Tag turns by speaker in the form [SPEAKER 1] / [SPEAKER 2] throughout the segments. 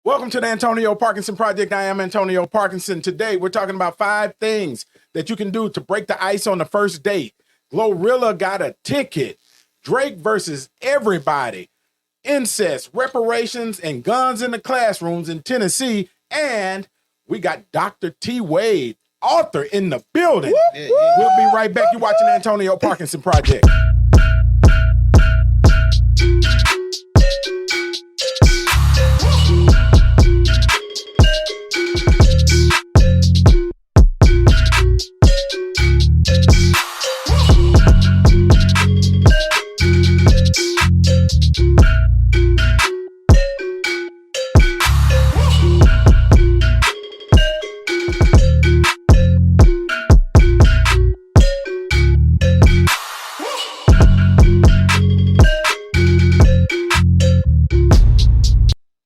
[SPEAKER 1] Welcome to the Antonio Parkinson Project. I am Antonio Parkinson. Today, we're talking about 5 things that you can do to break the ice on the first date. Glorilla got a ticket. Drake versus everybody. Incest, reparations, and guns in the classrooms in Tennessee. And we got Dr. T. Wade, author, in the building. We'll be right back. You're watching the Antonio Parkinson Project.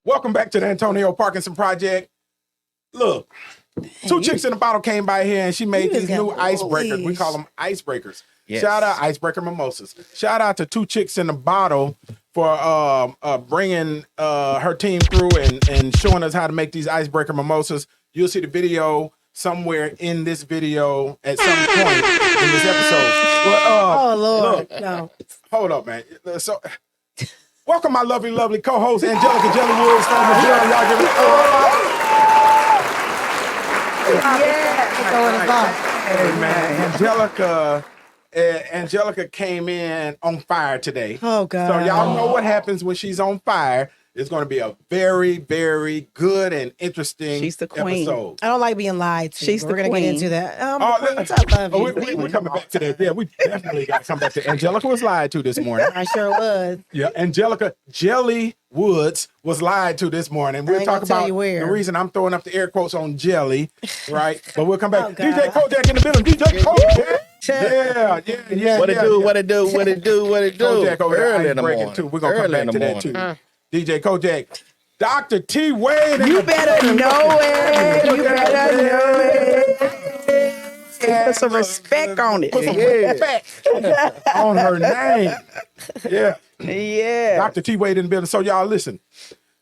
[SPEAKER 1] Welcome back to the Antonio Parkinson Project. Look, 2 chicks in a bottle came by here and she made these new icebreakers. We call them icebreakers. Yes. Shout out Icebreaker Mimosas. Shout out to 2 chicks in a bottle for bringing her team through and showing us how to make these icebreaker mimosas. You'll see the video somewhere in this video at some point in this episode. Well,
[SPEAKER 2] oh, Lord.
[SPEAKER 1] Look,
[SPEAKER 2] no.
[SPEAKER 1] Hold up, man. So, welcome, my lovely co-host, Angelika Geli Woods from the Brown. Y'all give it Hey, man. Angelika came in on fire today.
[SPEAKER 2] Oh, God.
[SPEAKER 1] So y'all know what happens when she's on fire. It's going to be a very, very good and interesting
[SPEAKER 3] She's the queen.
[SPEAKER 1] episode.
[SPEAKER 2] I don't like being lied to.
[SPEAKER 3] She's
[SPEAKER 2] We're
[SPEAKER 3] the
[SPEAKER 2] going to get
[SPEAKER 3] queen.
[SPEAKER 2] into that.
[SPEAKER 1] We're coming back to that. Yeah, we definitely got to come back to Angelika was lied to this morning.
[SPEAKER 2] I sure was.
[SPEAKER 1] Yeah, Angelika Geli Woods was lied to this morning. We'll talk about the reason I'm throwing up the air quotes on jelly, right? But we'll come back. DJ Kojak in the building. DJ Kojak. Yeah.
[SPEAKER 4] What it do?
[SPEAKER 1] Kojak over there
[SPEAKER 4] Early in the
[SPEAKER 1] breaking
[SPEAKER 4] morning.
[SPEAKER 1] too. We're gonna come back to that too. DJ Kojak, Dr. T. Wade.
[SPEAKER 2] You better know it. You better know it.
[SPEAKER 3] Put some respect on it.
[SPEAKER 1] Put some respect on her name. Yeah.
[SPEAKER 3] Yeah.
[SPEAKER 1] Dr. T. Wade in the building. So y'all listen.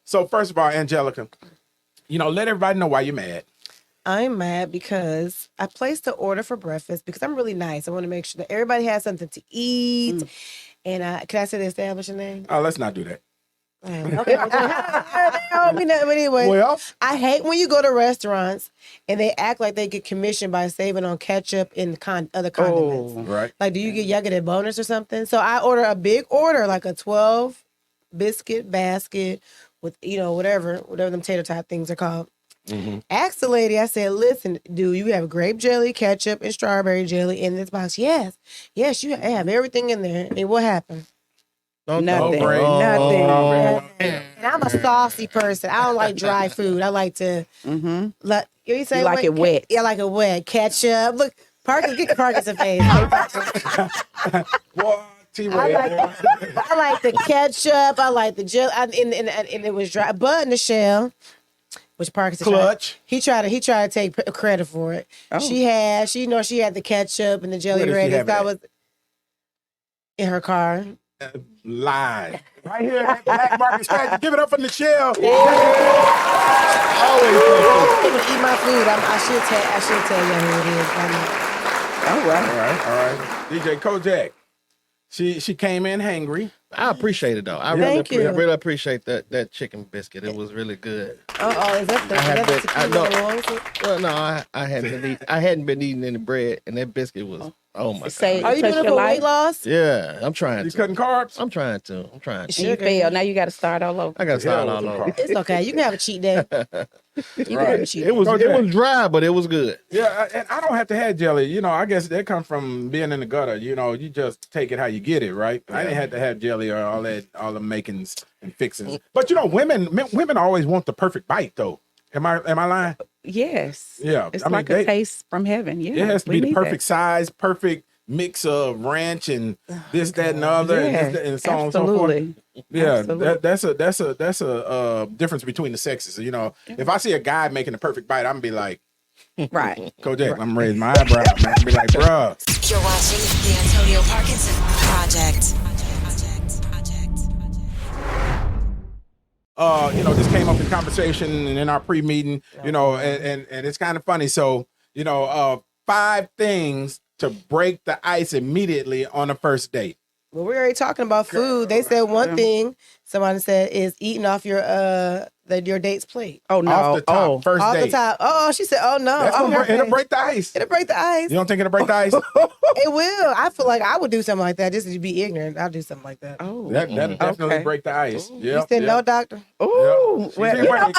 [SPEAKER 1] So first of all, Angelika, let everybody know why you're mad.
[SPEAKER 2] I'm mad because I placed the order for breakfast because I'm really nice. I want to make sure that everybody has something to eat. And can I say the establishing name?
[SPEAKER 1] Oh, let's not do that.
[SPEAKER 2] Okay. But anyway,
[SPEAKER 1] Well,
[SPEAKER 2] I hate when you go to restaurants and they act like they get commissioned by saving on ketchup and other condiments.
[SPEAKER 1] right.
[SPEAKER 2] Like, y'all get a bonus or something? So I order a big order, like a 12 biscuit basket with, whatever them tater tot things are called.
[SPEAKER 1] Mm-hmm.
[SPEAKER 2] Asked the lady, I said, listen, do you have grape jelly, ketchup, and strawberry jelly in this box? Yes, you have everything in there. And what happened?
[SPEAKER 3] Nothing.
[SPEAKER 2] Nothing. And I'm a saucy person. I don't like dry food. I like to let you say
[SPEAKER 3] You like it wet.
[SPEAKER 2] Yeah, I like it wet. Ketchup. Look, Parkinson, get the Parkinson face.
[SPEAKER 1] Boy, T-Wade.
[SPEAKER 2] I like the ketchup. I like the jelly, and it was dry. But in the shell, which Parkinson
[SPEAKER 1] Clutch.
[SPEAKER 2] He tried to take credit for it.
[SPEAKER 3] Oh.
[SPEAKER 2] She had the ketchup and the jelly
[SPEAKER 1] Where did she
[SPEAKER 2] ready.
[SPEAKER 1] have
[SPEAKER 2] That
[SPEAKER 1] it
[SPEAKER 2] was in her car.
[SPEAKER 1] Live. Right here at Black Market Strategy. Give it up for Michelle.
[SPEAKER 2] Always. Eat my food. I should tell you who it is by now.
[SPEAKER 3] All right.
[SPEAKER 1] DJ Kojak. She came in hangry.
[SPEAKER 4] I appreciate it though. I really appreciate that chicken biscuit. It was really good.
[SPEAKER 2] Is that the
[SPEAKER 4] I hadn't been eating any bread, and that biscuit was oh my god.
[SPEAKER 2] Are you doing it for weight loss?
[SPEAKER 4] Yeah, I'm trying.
[SPEAKER 1] You cutting carbs?
[SPEAKER 4] I'm trying to.
[SPEAKER 3] You failed. Now you got to start all over.
[SPEAKER 4] I got to start all over.
[SPEAKER 2] It's okay. You can have a cheat day.
[SPEAKER 4] It was dry, but it was good.
[SPEAKER 1] Yeah, and I don't have to have jelly. I guess that comes from being in the gutter. You just take it how you get it, right? I didn't have to have jelly or all the makings and fixings. But women always want the perfect bite, though. Am I lying?
[SPEAKER 3] Yes.
[SPEAKER 1] Yeah.
[SPEAKER 3] It's a taste from heaven. Yeah.
[SPEAKER 1] It has to be the perfect size, perfect mix of ranch and this, that, and the other, and so on and so forth. Yeah, that's a difference between the sexes. If I see a guy making the perfect bite, I'm gonna be like,
[SPEAKER 3] right,
[SPEAKER 1] Kojak, I'm raising my eyebrow, man. I'm be like, bruh.
[SPEAKER 5] You're watching the Antonio Parkinson Project.
[SPEAKER 1] this came up in conversation and in our pre-meeting, and it's kind of funny. So, 5 things to break the ice immediately on a first date.
[SPEAKER 2] Well, we're already talking about food. They said one thing. Somebody said is eating off your date's plate.
[SPEAKER 3] Oh no!
[SPEAKER 1] Off the top, first
[SPEAKER 2] off
[SPEAKER 1] date.
[SPEAKER 2] the top. Oh, she said, "Oh no!"
[SPEAKER 1] It'll break the ice.
[SPEAKER 2] It'll break the ice.
[SPEAKER 1] You don't think it'll break the ice?
[SPEAKER 2] It will. I feel like I would do something like that just to be ignorant. I'll do something like that.
[SPEAKER 3] Oh,
[SPEAKER 1] That'll definitely break the ice.
[SPEAKER 2] You said no, doctor.
[SPEAKER 3] Oh,
[SPEAKER 1] Yep.
[SPEAKER 3] well,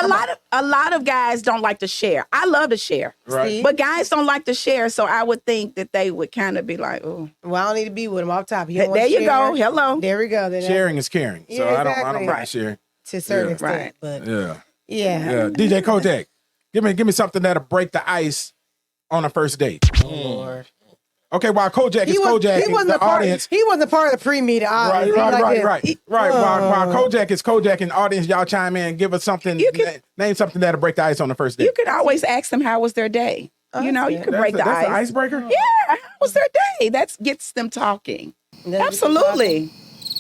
[SPEAKER 3] a lot of guys don't like to share. I love to share,
[SPEAKER 1] Right.
[SPEAKER 3] but guys don't like to share. So I would think that they would kind of be like, "Oh,
[SPEAKER 2] Well, I don't need to be with him off top.
[SPEAKER 3] there you go. Hello."
[SPEAKER 2] There we go. Then
[SPEAKER 1] Sharing is caring. So
[SPEAKER 2] Yeah,
[SPEAKER 1] I don't
[SPEAKER 2] exactly.
[SPEAKER 1] mind sharing.
[SPEAKER 2] to a certain extent,
[SPEAKER 3] Right.
[SPEAKER 2] but
[SPEAKER 1] Yeah.
[SPEAKER 2] yeah.
[SPEAKER 1] DJ Kojak, give me something that'll break the ice on a first date.
[SPEAKER 2] Oh, Lord.
[SPEAKER 1] Okay, while Kojak is Kojak,
[SPEAKER 2] wasn't
[SPEAKER 1] the
[SPEAKER 2] a part,
[SPEAKER 1] audience.
[SPEAKER 2] He wasn't a part of the pre-meeting.
[SPEAKER 1] Right. While Kojak is Kojak and the audience, y'all chime in, give us something. Name something that'll break the ice on the first date.
[SPEAKER 3] You could always ask them how was their day. You could break the
[SPEAKER 1] That's
[SPEAKER 3] ice.
[SPEAKER 1] an icebreaker?
[SPEAKER 3] Yeah, how was their day? That gets them talking. Absolutely.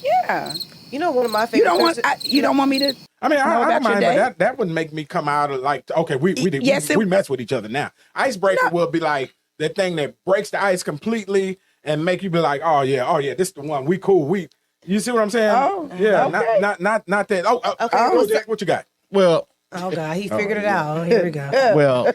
[SPEAKER 3] Yeah.
[SPEAKER 2] You know, one of my favorite.
[SPEAKER 3] You don't want me to.
[SPEAKER 1] I mean, I don't
[SPEAKER 3] about your
[SPEAKER 1] mind,
[SPEAKER 3] day?
[SPEAKER 1] but that wouldn't make me come out of like, okay, we mess with each other now. Icebreaker will be like that thing that breaks the ice completely and make you be like, oh yeah, this is the one. We cool. You see what I'm saying?
[SPEAKER 3] Oh,
[SPEAKER 1] yeah.
[SPEAKER 3] okay.
[SPEAKER 1] Not that. Okay. Kojak, what you got?
[SPEAKER 4] Well,
[SPEAKER 2] oh God, he figured it out. Here we go.
[SPEAKER 4] well.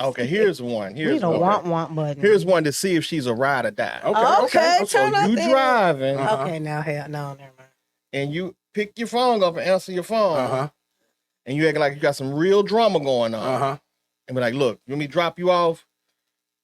[SPEAKER 4] Okay, here's one.
[SPEAKER 2] We don't want button.
[SPEAKER 4] Here's one to see if she's a ride or die.
[SPEAKER 2] Okay.
[SPEAKER 4] So you driving,
[SPEAKER 2] Okay, now hell no, never mind.
[SPEAKER 4] and you pick your phone up and answer your phone, and you act like you got some real drama going on, and be like, "Look, you want me to drop you off?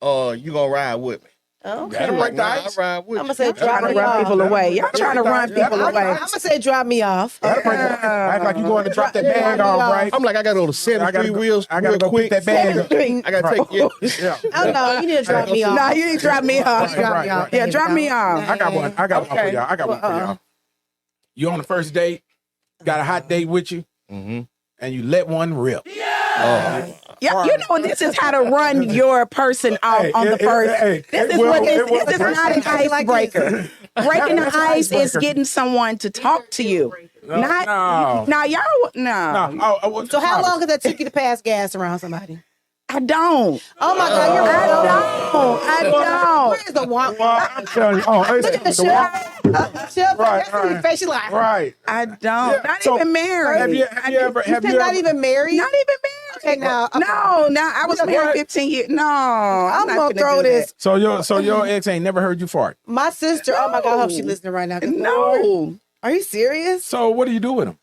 [SPEAKER 4] You gonna ride with me?"
[SPEAKER 2] Okay.
[SPEAKER 1] That'll break the ice.
[SPEAKER 4] I ride with
[SPEAKER 2] I'm
[SPEAKER 4] you.
[SPEAKER 2] gonna say drop me
[SPEAKER 3] Run
[SPEAKER 2] off.
[SPEAKER 3] people away. Y'all trying to run people
[SPEAKER 2] I'm
[SPEAKER 3] away.
[SPEAKER 2] gonna say drop me off.
[SPEAKER 1] That'll break the ice. Act like you going to drop that bag off, right?
[SPEAKER 4] I'm like, I got to go to 73 wheels.
[SPEAKER 1] I gotta
[SPEAKER 4] real
[SPEAKER 1] go
[SPEAKER 4] quick.
[SPEAKER 1] pick that bag up.
[SPEAKER 4] I gotta take you.
[SPEAKER 1] Yeah.
[SPEAKER 2] Oh no, you need to drop me off.
[SPEAKER 3] No, you need to drop me off.
[SPEAKER 1] Right.
[SPEAKER 3] Yeah, drop me off.
[SPEAKER 1] I got one. I got one for y'all. I got one for y'all. You on the first date, got a hot date with you, and you let one rip.
[SPEAKER 3] Yeah, you know this is how to run your person off on the first. This is not an icebreaker. Breaking the ice is getting someone to talk to you.
[SPEAKER 1] No.
[SPEAKER 2] So how long has that took you to pass gas around somebody?
[SPEAKER 3] I don't.
[SPEAKER 2] Oh my God, you're
[SPEAKER 3] I don't.
[SPEAKER 2] Where's the walk?
[SPEAKER 1] I'm telling you.
[SPEAKER 2] Look at the chef.
[SPEAKER 1] Right.
[SPEAKER 2] Face, she like,
[SPEAKER 1] Right.
[SPEAKER 3] I don't.
[SPEAKER 1] Yeah,
[SPEAKER 3] Not
[SPEAKER 1] so
[SPEAKER 3] even married.
[SPEAKER 1] Have you ever?
[SPEAKER 2] not even married?
[SPEAKER 3] Not even married.
[SPEAKER 2] Okay, now.
[SPEAKER 3] No, I was married 15 years. No, I'm not
[SPEAKER 2] gonna throw
[SPEAKER 3] do
[SPEAKER 2] this.
[SPEAKER 1] So your ex ain't never heard you fart.
[SPEAKER 2] My sister, oh my God, I hope she's listening right now.
[SPEAKER 3] No.
[SPEAKER 2] Are you serious?
[SPEAKER 1] So what do you do with him?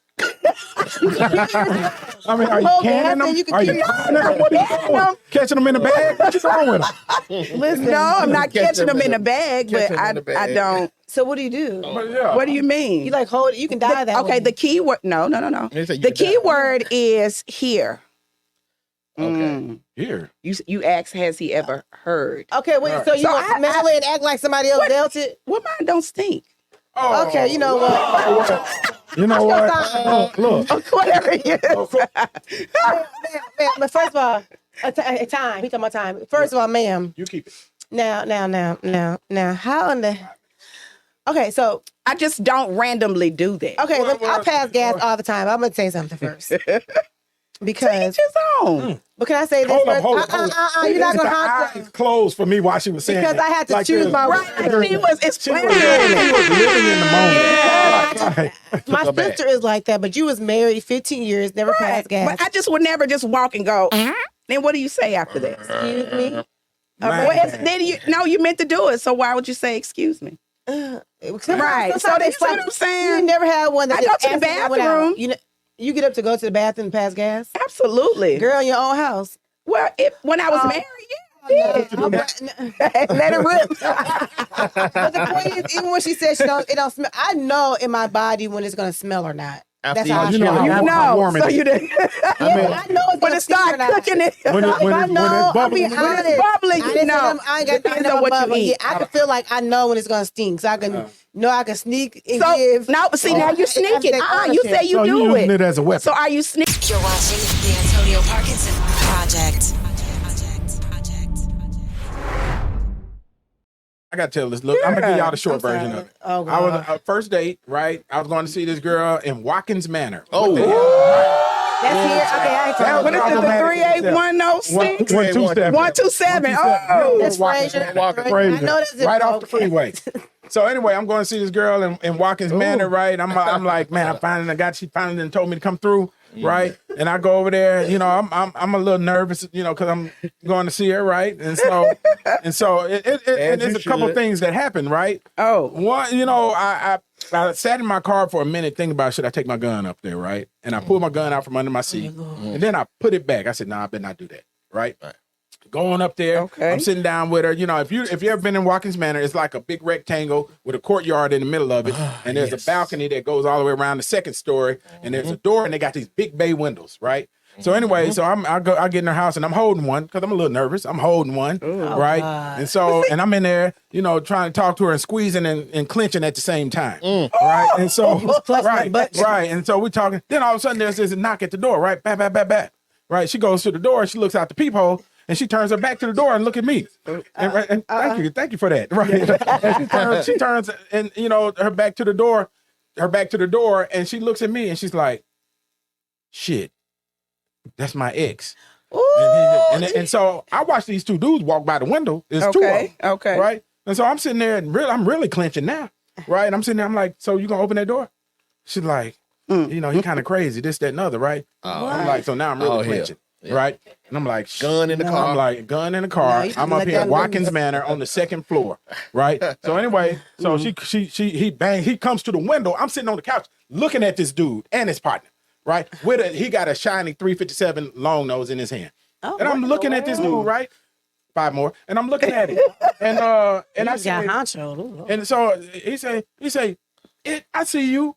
[SPEAKER 1] I mean, are you canning them? Are you canning them? What are you doing? Catching them in the bag? What you doing with them?
[SPEAKER 2] Listen,
[SPEAKER 3] No, I'm not catching them in a bag, but
[SPEAKER 4] Catch 'em in the bag.
[SPEAKER 3] I don't.
[SPEAKER 2] So what do you do?
[SPEAKER 3] What do you mean?
[SPEAKER 2] You like hold it? You can die that way.
[SPEAKER 3] Okay, the key word. No.
[SPEAKER 4] They say you
[SPEAKER 3] The
[SPEAKER 4] can
[SPEAKER 3] key
[SPEAKER 4] die.
[SPEAKER 3] word is here.
[SPEAKER 4] Okay.
[SPEAKER 1] Here.
[SPEAKER 3] You asked, has he ever heard?
[SPEAKER 2] Okay, wait. So you
[SPEAKER 3] So
[SPEAKER 2] gonna smell it and act like somebody else dealt it?
[SPEAKER 3] Well, mine don't stink.
[SPEAKER 1] Oh,
[SPEAKER 2] Okay, you know what?
[SPEAKER 1] You know what? Look.
[SPEAKER 3] Whatever it is.
[SPEAKER 2] Ma'am, but first of all, a time. He talking about time. First of all, ma'am.
[SPEAKER 1] You keep it.
[SPEAKER 2] Now. How in the? Okay, so
[SPEAKER 3] I just don't randomly do that.
[SPEAKER 2] okay, I pass gas all the time. I'm gonna say something first because.
[SPEAKER 3] Each his own.
[SPEAKER 2] But can I say this?
[SPEAKER 1] Hold up,
[SPEAKER 2] first?
[SPEAKER 1] hold up.
[SPEAKER 2] You're not gonna
[SPEAKER 1] have
[SPEAKER 2] have to.
[SPEAKER 1] eyes closed for me while she was saying
[SPEAKER 2] Because
[SPEAKER 1] that.
[SPEAKER 2] I had to choose my
[SPEAKER 3] Right, she was explaining.
[SPEAKER 1] She was living in the moment.
[SPEAKER 2] Yeah.
[SPEAKER 1] Right.
[SPEAKER 2] My
[SPEAKER 4] her back.
[SPEAKER 2] sister is like that, but you was married 15 years, never passed gas.
[SPEAKER 3] But I just would never just walk and go. Then what do you say after that?
[SPEAKER 2] Excuse me.
[SPEAKER 3] Then you meant to do it. So why would you say excuse me? Right. So that's what I'm saying.
[SPEAKER 2] You never had one that
[SPEAKER 3] I go
[SPEAKER 2] just
[SPEAKER 3] to the
[SPEAKER 2] accidentally went out.
[SPEAKER 3] bathroom.
[SPEAKER 2] You get up to go to the bathroom and pass gas?
[SPEAKER 3] Absolutely.
[SPEAKER 2] Girl, in your own house.
[SPEAKER 3] Well, when I was married, let it rip.
[SPEAKER 2] But the point is, even when she says it don't smell, I know in my body when it's gonna smell or not.
[SPEAKER 4] After
[SPEAKER 2] That's how I
[SPEAKER 1] you know
[SPEAKER 2] feel.
[SPEAKER 1] how warm it
[SPEAKER 3] So
[SPEAKER 1] is.
[SPEAKER 3] you did.
[SPEAKER 2] I know it's
[SPEAKER 3] When
[SPEAKER 2] gonna
[SPEAKER 3] it
[SPEAKER 2] stink
[SPEAKER 3] start
[SPEAKER 2] or not.
[SPEAKER 3] cooking it,
[SPEAKER 1] When
[SPEAKER 2] If I know, I'll be
[SPEAKER 1] bubbling,
[SPEAKER 2] honest.
[SPEAKER 3] bubbling,
[SPEAKER 2] I didn't say them- I ain't got
[SPEAKER 3] Depends
[SPEAKER 2] nothing
[SPEAKER 3] on what you
[SPEAKER 2] bubbling.
[SPEAKER 3] eat.
[SPEAKER 2] Yeah, I can feel like I know when it's gonna stink, so I can know I can sneak and
[SPEAKER 3] So
[SPEAKER 2] give.
[SPEAKER 3] now, see, now you sneaking. You say you
[SPEAKER 1] So
[SPEAKER 3] do
[SPEAKER 1] you using
[SPEAKER 3] it.
[SPEAKER 1] it as a weapon.
[SPEAKER 3] So are you sneaking?
[SPEAKER 5] You're watching the Antonio Parkinson Project.
[SPEAKER 1] I gotta tell this. Look, I'm gonna give y'all the short version of it.
[SPEAKER 2] Oh,
[SPEAKER 1] I was first date, right? I was going to see this girl in Watkins Manor. Oh, what the hell?
[SPEAKER 2] That's here. Okay, I ain't
[SPEAKER 3] What is it? The 38106? 127. Oh,
[SPEAKER 2] That's Fraser. I know this is
[SPEAKER 1] right off the freeway. So anyway, I'm going to see this girl in Watkins Manor, right? I'm like, man, she finally done told me to come through, right? And I go over there, you know, I'm a little nervous, you know, because I'm going to see her, right? And so there's a couple things that happen, right?
[SPEAKER 3] Oh,
[SPEAKER 1] one, you know, I sat in my car for a minute thinking about, should I take my gun up there, right? And I pulled my gun out from under my seat, and then I put it back. I said, nah, I better not do that, right? Going up there,
[SPEAKER 3] okay.
[SPEAKER 1] I'm sitting down with her. You know, if you ever been in Watkins Manor, it's like a big rectangle with a courtyard in the middle of it, and there's a balcony that goes all the way around the second story, and there's a door, and they got these big bay windows, right? So anyway, I get in her house, and I'm holding one because I'm a little nervous. I'm holding one, right? And I'm in there, you know, trying to talk to her and squeezing and clenching at the same time, right? And so, right, and so we're talking. Then all of a sudden, there's this knock at the door, right? Bat, bat, bat, bat. Right? She goes to the door, she looks out the peephole, and she turns her back to the door and look at me. And thank you for that. Right? And she turns and you know her back to the door, and she looks at me and she's like, "Shit, that's my ex." And so I watched these two dudes walk by the window. There's two of them, right? And so I'm sitting there and I'm really clenching now, right? And I'm sitting there, I'm like, "So you gonna open that door?" She's like, "You know, he kind of crazy, this, that, and other, right?" I'm like, so now I'm really clenching. Yeah. Right? And I'm like, gun in the car. I'm like, gun in the car. No, I'm up here at Watkins Manor on the second floor. Right? So anyway, so he comes to the window. I'm sitting on the couch looking at this dude and his partner. Right? He got a shiny 357 long nose in his hand. And I'm looking at this dude, right? 5 more. And I'm looking at it. And I said, and so he say, I see you.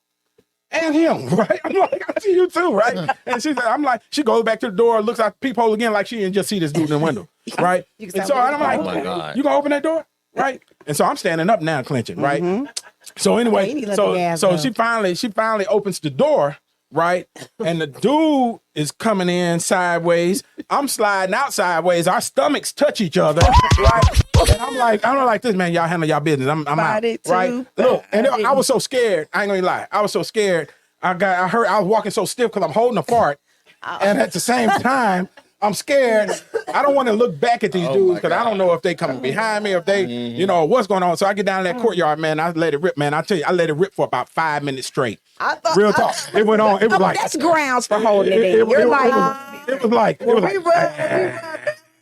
[SPEAKER 1] And him, right? I'm like, I see you too, right? And she goes back to the door, looks out the peephole again, like she didn't just see this dude in the window, right? And so I'm like, oh my God. You gonna open that door, right? And so I'm standing up now, clenching, right? So anyway, so she finally opens the door, right? And the dude is coming in sideways. I'm sliding out sideways. Our stomachs touch each other, right? And I'm like, I don't like this, man. Y'all handle y'all business. I'm out, right? Look, and I was so scared. I ain't gonna lie. I was so scared. I was walking so stiff because I'm holding a fart, and at the same time, I'm scared. I don't want to look back at these dudes because I don't know if they coming behind me, or if they, you know, what's going on. So I get down to that courtyard, man. I let it rip, man. I tell you, I let it rip for about 5 minutes straight. Real talk. It went on. It was like
[SPEAKER 3] that's grounds for holding it in. It was like.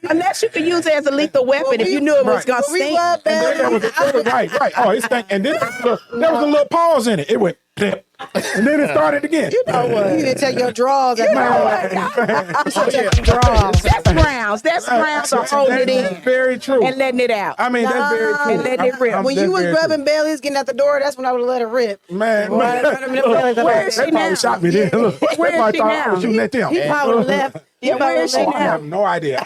[SPEAKER 3] Unless you could use it as a lethal weapon if you knew it was going to stink.
[SPEAKER 1] Right. Oh, it stank. And then there was a little pause in it. It went, and then it started again.
[SPEAKER 2] You know what? You didn't take your drawers.
[SPEAKER 3] That's grounds. That's grounds for holding it in.
[SPEAKER 1] Very true.
[SPEAKER 3] And letting it out.
[SPEAKER 1] I mean, that's very true.
[SPEAKER 3] And letting it rip.
[SPEAKER 2] When you was rubbing bellies, getting out the door, that's when I would have let it rip.
[SPEAKER 1] Man,
[SPEAKER 3] where is she now?
[SPEAKER 1] Shot me there.
[SPEAKER 3] Where is she now?
[SPEAKER 1] I was shooting at them.
[SPEAKER 2] He probably left.
[SPEAKER 3] Where is she now?
[SPEAKER 1] I have no idea.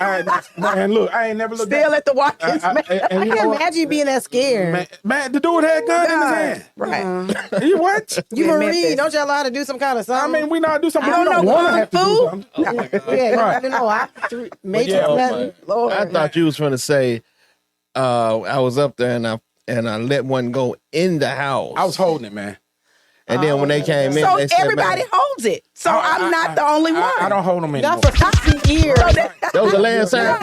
[SPEAKER 1] Man, look, I ain't never looked
[SPEAKER 3] still at the Watkins.
[SPEAKER 2] I can't imagine you being that scared.
[SPEAKER 1] Man, the dude had a gun in his hand.
[SPEAKER 3] Right.
[SPEAKER 1] You what?
[SPEAKER 2] You Marine, don't y'all allowed to do some kind of something?
[SPEAKER 1] I mean, we know how to do something.
[SPEAKER 3] I don't know kung fu.
[SPEAKER 2] I don't know.
[SPEAKER 4] I thought you was trying to say I was up there and I let one go in the house.
[SPEAKER 1] I was holding it, man.
[SPEAKER 4] And then when they came in,
[SPEAKER 3] so
[SPEAKER 4] they said,
[SPEAKER 3] everybody holds it. So I'm not the only one.
[SPEAKER 1] I don't hold them anymore.
[SPEAKER 2] Not for 15 years.
[SPEAKER 4] that was the last time.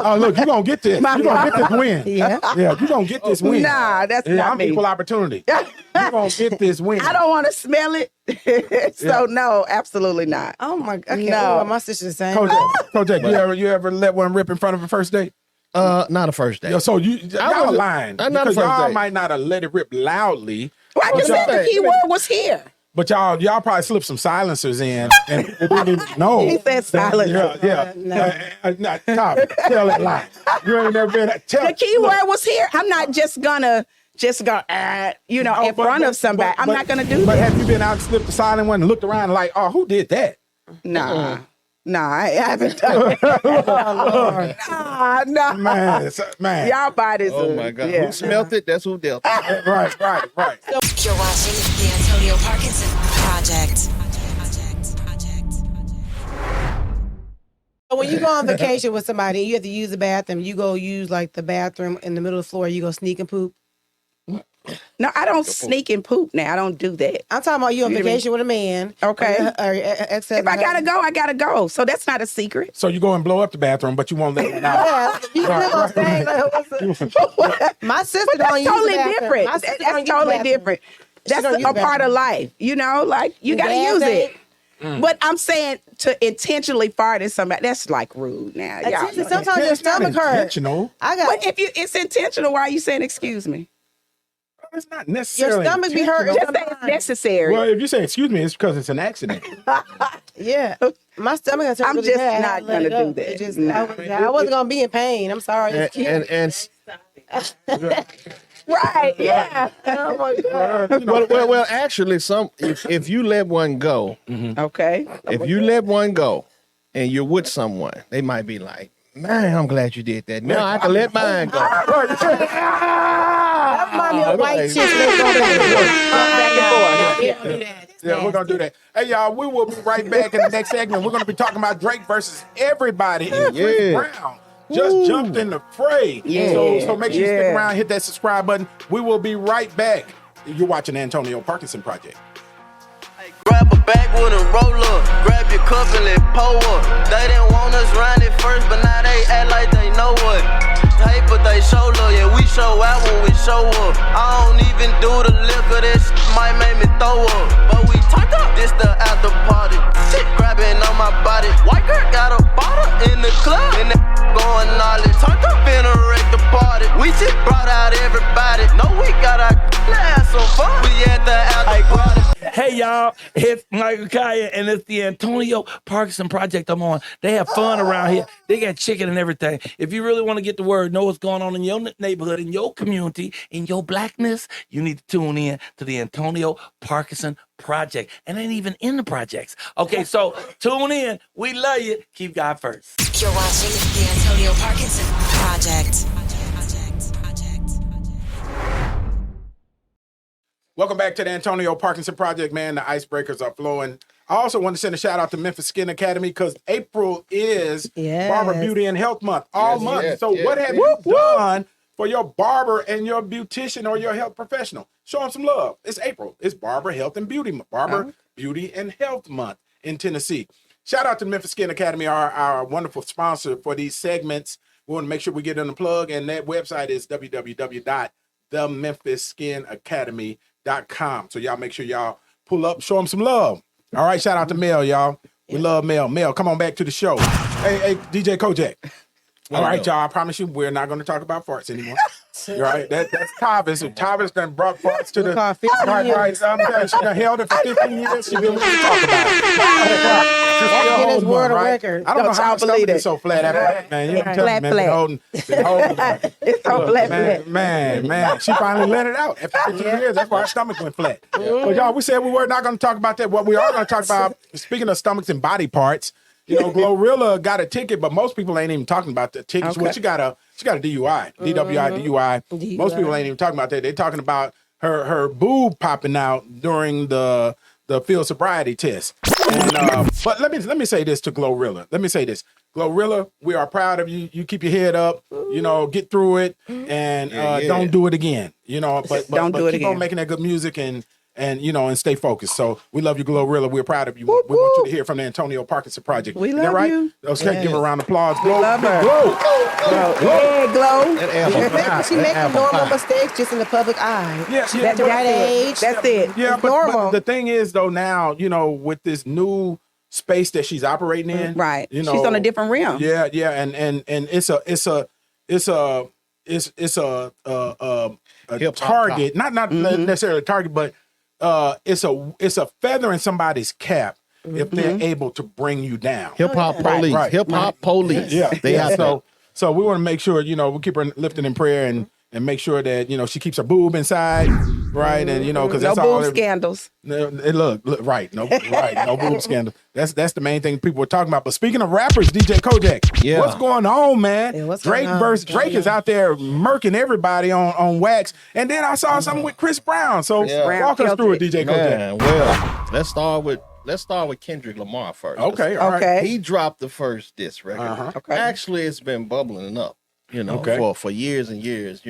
[SPEAKER 1] Oh, look, you're going to get this. You're going to get this win. Yeah, you're going to get this win.
[SPEAKER 3] Nah, that's not me.
[SPEAKER 1] I'm equal opportunity. You're going to get this win.
[SPEAKER 3] I don't want to smell it. So, no, absolutely not.
[SPEAKER 2] Oh, my God.
[SPEAKER 3] No.
[SPEAKER 2] My sister's saying.
[SPEAKER 1] Kojak, you ever let one rip in front of a first date?
[SPEAKER 4] Not a first date.
[SPEAKER 1] So y'all lying. Because y'all might not have let it rip loudly.
[SPEAKER 3] Well, I just said the key word was here.
[SPEAKER 1] But y'all probably slipped some silencers in and didn't even know.
[SPEAKER 3] He said silencers.
[SPEAKER 1] Tell that lie. You ain't never been.
[SPEAKER 3] The key word was here. I'm not just gonna in front of somebody. I'm not gonna do that.
[SPEAKER 1] But have you been out and slipped the silent one and looked around like, oh, who did that?
[SPEAKER 3] Nah. Nah, I haven't done it. Nah.
[SPEAKER 1] Man.
[SPEAKER 3] Y'all bodies.
[SPEAKER 4] Oh my God. Who smelt it? That's who dealt it.
[SPEAKER 1] Right.
[SPEAKER 5] You're watching the Antonio Parkinson Project.
[SPEAKER 2] when you go on vacation with somebody and you have to use the bathroom, you go use like the bathroom in the middle of the floor, you go sneak and poop?
[SPEAKER 3] No, I don't sneak and poop now. I don't do that.
[SPEAKER 2] I'm talking about you on vacation with a man.
[SPEAKER 3] Okay.
[SPEAKER 2] If
[SPEAKER 3] I gotta go, I gotta go. So that's not a secret.
[SPEAKER 1] So you go and blow up the bathroom, but you won't let it out.
[SPEAKER 2] My sister
[SPEAKER 3] That's
[SPEAKER 2] don't
[SPEAKER 3] totally
[SPEAKER 2] use the
[SPEAKER 3] different.
[SPEAKER 2] bathroom.
[SPEAKER 3] That's totally different. That's a part of life, you know. Like you gotta use it. But I'm saying to intentionally fart at somebody, that's like rude now.
[SPEAKER 2] Sometimes your stomach hurts.
[SPEAKER 3] But if it's intentional, why are you saying excuse me?
[SPEAKER 1] It's not necessarily.
[SPEAKER 2] Your stomach be hurting.
[SPEAKER 3] Just say it's necessary.
[SPEAKER 1] Well, if you say excuse me, it's because it's an accident.
[SPEAKER 2] Yeah, my stomach has hurt.
[SPEAKER 3] I'm
[SPEAKER 2] really
[SPEAKER 3] just
[SPEAKER 2] bad.
[SPEAKER 3] not gonna do that.
[SPEAKER 2] I wasn't gonna be in pain. I'm sorry.
[SPEAKER 3] Right? Yeah.
[SPEAKER 2] Oh my God.
[SPEAKER 4] Well, actually, if you let one go,
[SPEAKER 3] Okay.
[SPEAKER 4] if you let one go, and you're with someone, they might be like, "Man, I'm glad you did that. Now I can let mine go."
[SPEAKER 2] That remind me of white chicks.
[SPEAKER 1] Yeah, we're gonna do that. Hey, y'all, we will be right back in the next segment. We're gonna be talking about Drake versus everybody. And Chris Brown just jumped in the fray. So make sure you stick around, hit that subscribe button. We will be right back. You're watching the Antonio Parkinson Project.
[SPEAKER 6] Grab a backwood and roll up. Grab your cup and let pour up. They didn't want us round it first, but now they act like they know what. Hey, but they show love, yeah, we show out when we show up. I don't even do the liquor, that shit might make me throw up. But we turned up, this the after party. Shit grabbing on my body. White girl got a bottle in the club, and that going all it. Turned up in a wreck the party. We just brought out everybody. No, we got our have some fun. We at the after party.
[SPEAKER 7] Hey y'all, it's Michael Kaya and it's the Antonio Parkinson Project I'm on. They have fun around here. They got chicken and everything. If you really want to get the word, know what's going on in your neighborhood, in your community, in your blackness, you need to tune in to the Antonio Parkinson Project. And ain't even in the projects. Okay, so tune in. We love you. Keep God first.
[SPEAKER 5] You're watching the Antonio Parkinson Project.
[SPEAKER 1] Welcome back to the Antonio Parkinson Project, man. The icebreakers are flowing. I also want to send a shout out to Memphis Skin Academy because April is Barber Beauty and Health Month, all month. What have you done for your barber and your beautician or your health professional? Show them some love. It's April. It's Barber Health and Beauty Month. Barber Beauty and Health Month in Tennessee. Shout out to Memphis Skin Academy, our wonderful sponsor for these segments. We want to make sure we get in the plug, and that website is www.thememphisskinacademy.com. So y'all make sure y'all pull up, show them some love. All right, shout out to Mel, y'all. We love Mel. Mel, come on back to the show. Hey, DJ Kojak. All right, y'all. I promise you, we're not going to talk about farts anymore. You're right. That's Tavis. If Tavis done brought farts to the right. She done held it for 15 years. She didn't want to talk about it.
[SPEAKER 2] Guinness World Record.
[SPEAKER 1] I don't know how my stomach is so flat after that, man. You can tell me, man. It's so flat. Man. She finally let it out after 15 years. That's why her stomach went flat. But y'all, we said we were not going to talk about that. What we are going to talk about, speaking of stomachs and body parts, you know, Glorilla got a ticket, but most people ain't even talking about the tickets. Well, she got a DUI, DUI. Most people ain't even talking about that. They're talking about her boob popping out during the field sobriety test. And, but let me say this to Glorilla. Let me say this, Glorilla, we are proud of you. You keep your head up. You know, get through it, and don't do it again. You know, but
[SPEAKER 3] don't do it
[SPEAKER 1] keep
[SPEAKER 3] again.
[SPEAKER 1] on making that good music and you know, and stay focused. So we love you, Glorilla. We're proud of you. We want you to hear from the Antonio Parkinson Project.
[SPEAKER 3] We love
[SPEAKER 1] that right?
[SPEAKER 3] you.
[SPEAKER 1] Okay, give her a round of applause. Glow,
[SPEAKER 3] love her.
[SPEAKER 1] glow.
[SPEAKER 3] Yeah, glow.
[SPEAKER 2] She making normal mistakes just in the public eye.
[SPEAKER 1] That's
[SPEAKER 2] At that age.
[SPEAKER 3] That's it.
[SPEAKER 1] Yeah,
[SPEAKER 2] It's
[SPEAKER 1] but
[SPEAKER 2] normal.
[SPEAKER 1] the thing is, though, now, you know, with this new space that she's operating in,
[SPEAKER 3] Right.
[SPEAKER 1] You know,
[SPEAKER 3] She's on a different realm.
[SPEAKER 1] Yeah, and it's a target, not necessarily a target, but it's a feather in somebody's cap if they're able to bring you down.
[SPEAKER 4] Hip hop police.
[SPEAKER 1] Right.
[SPEAKER 4] Hip hop police.
[SPEAKER 1] Yeah,
[SPEAKER 4] They have to.
[SPEAKER 1] So we want to make sure, you know, we keep her lifted in prayer and make sure that, you know, she keeps her boob inside, right? And, you know, because that's all.
[SPEAKER 3] No boob scandals.
[SPEAKER 1] Look, right, no boob scandal. That's the main thing people were talking about. But speaking of rappers, DJ Kojak, what's going on, man?
[SPEAKER 2] Yeah, what's
[SPEAKER 1] Drake
[SPEAKER 2] going on?
[SPEAKER 1] versus Drake is out there murking everybody on wax. And then I saw something with Chris Brown. So walk us through it, DJ Kojak.
[SPEAKER 4] Man, well, let's start with let's start with Kendrick Lamar first.
[SPEAKER 1] Okay, all right.
[SPEAKER 3] Okay.
[SPEAKER 4] He dropped the first diss record.
[SPEAKER 3] Okay.
[SPEAKER 4] Actually, it's been bubbling up, for years and years.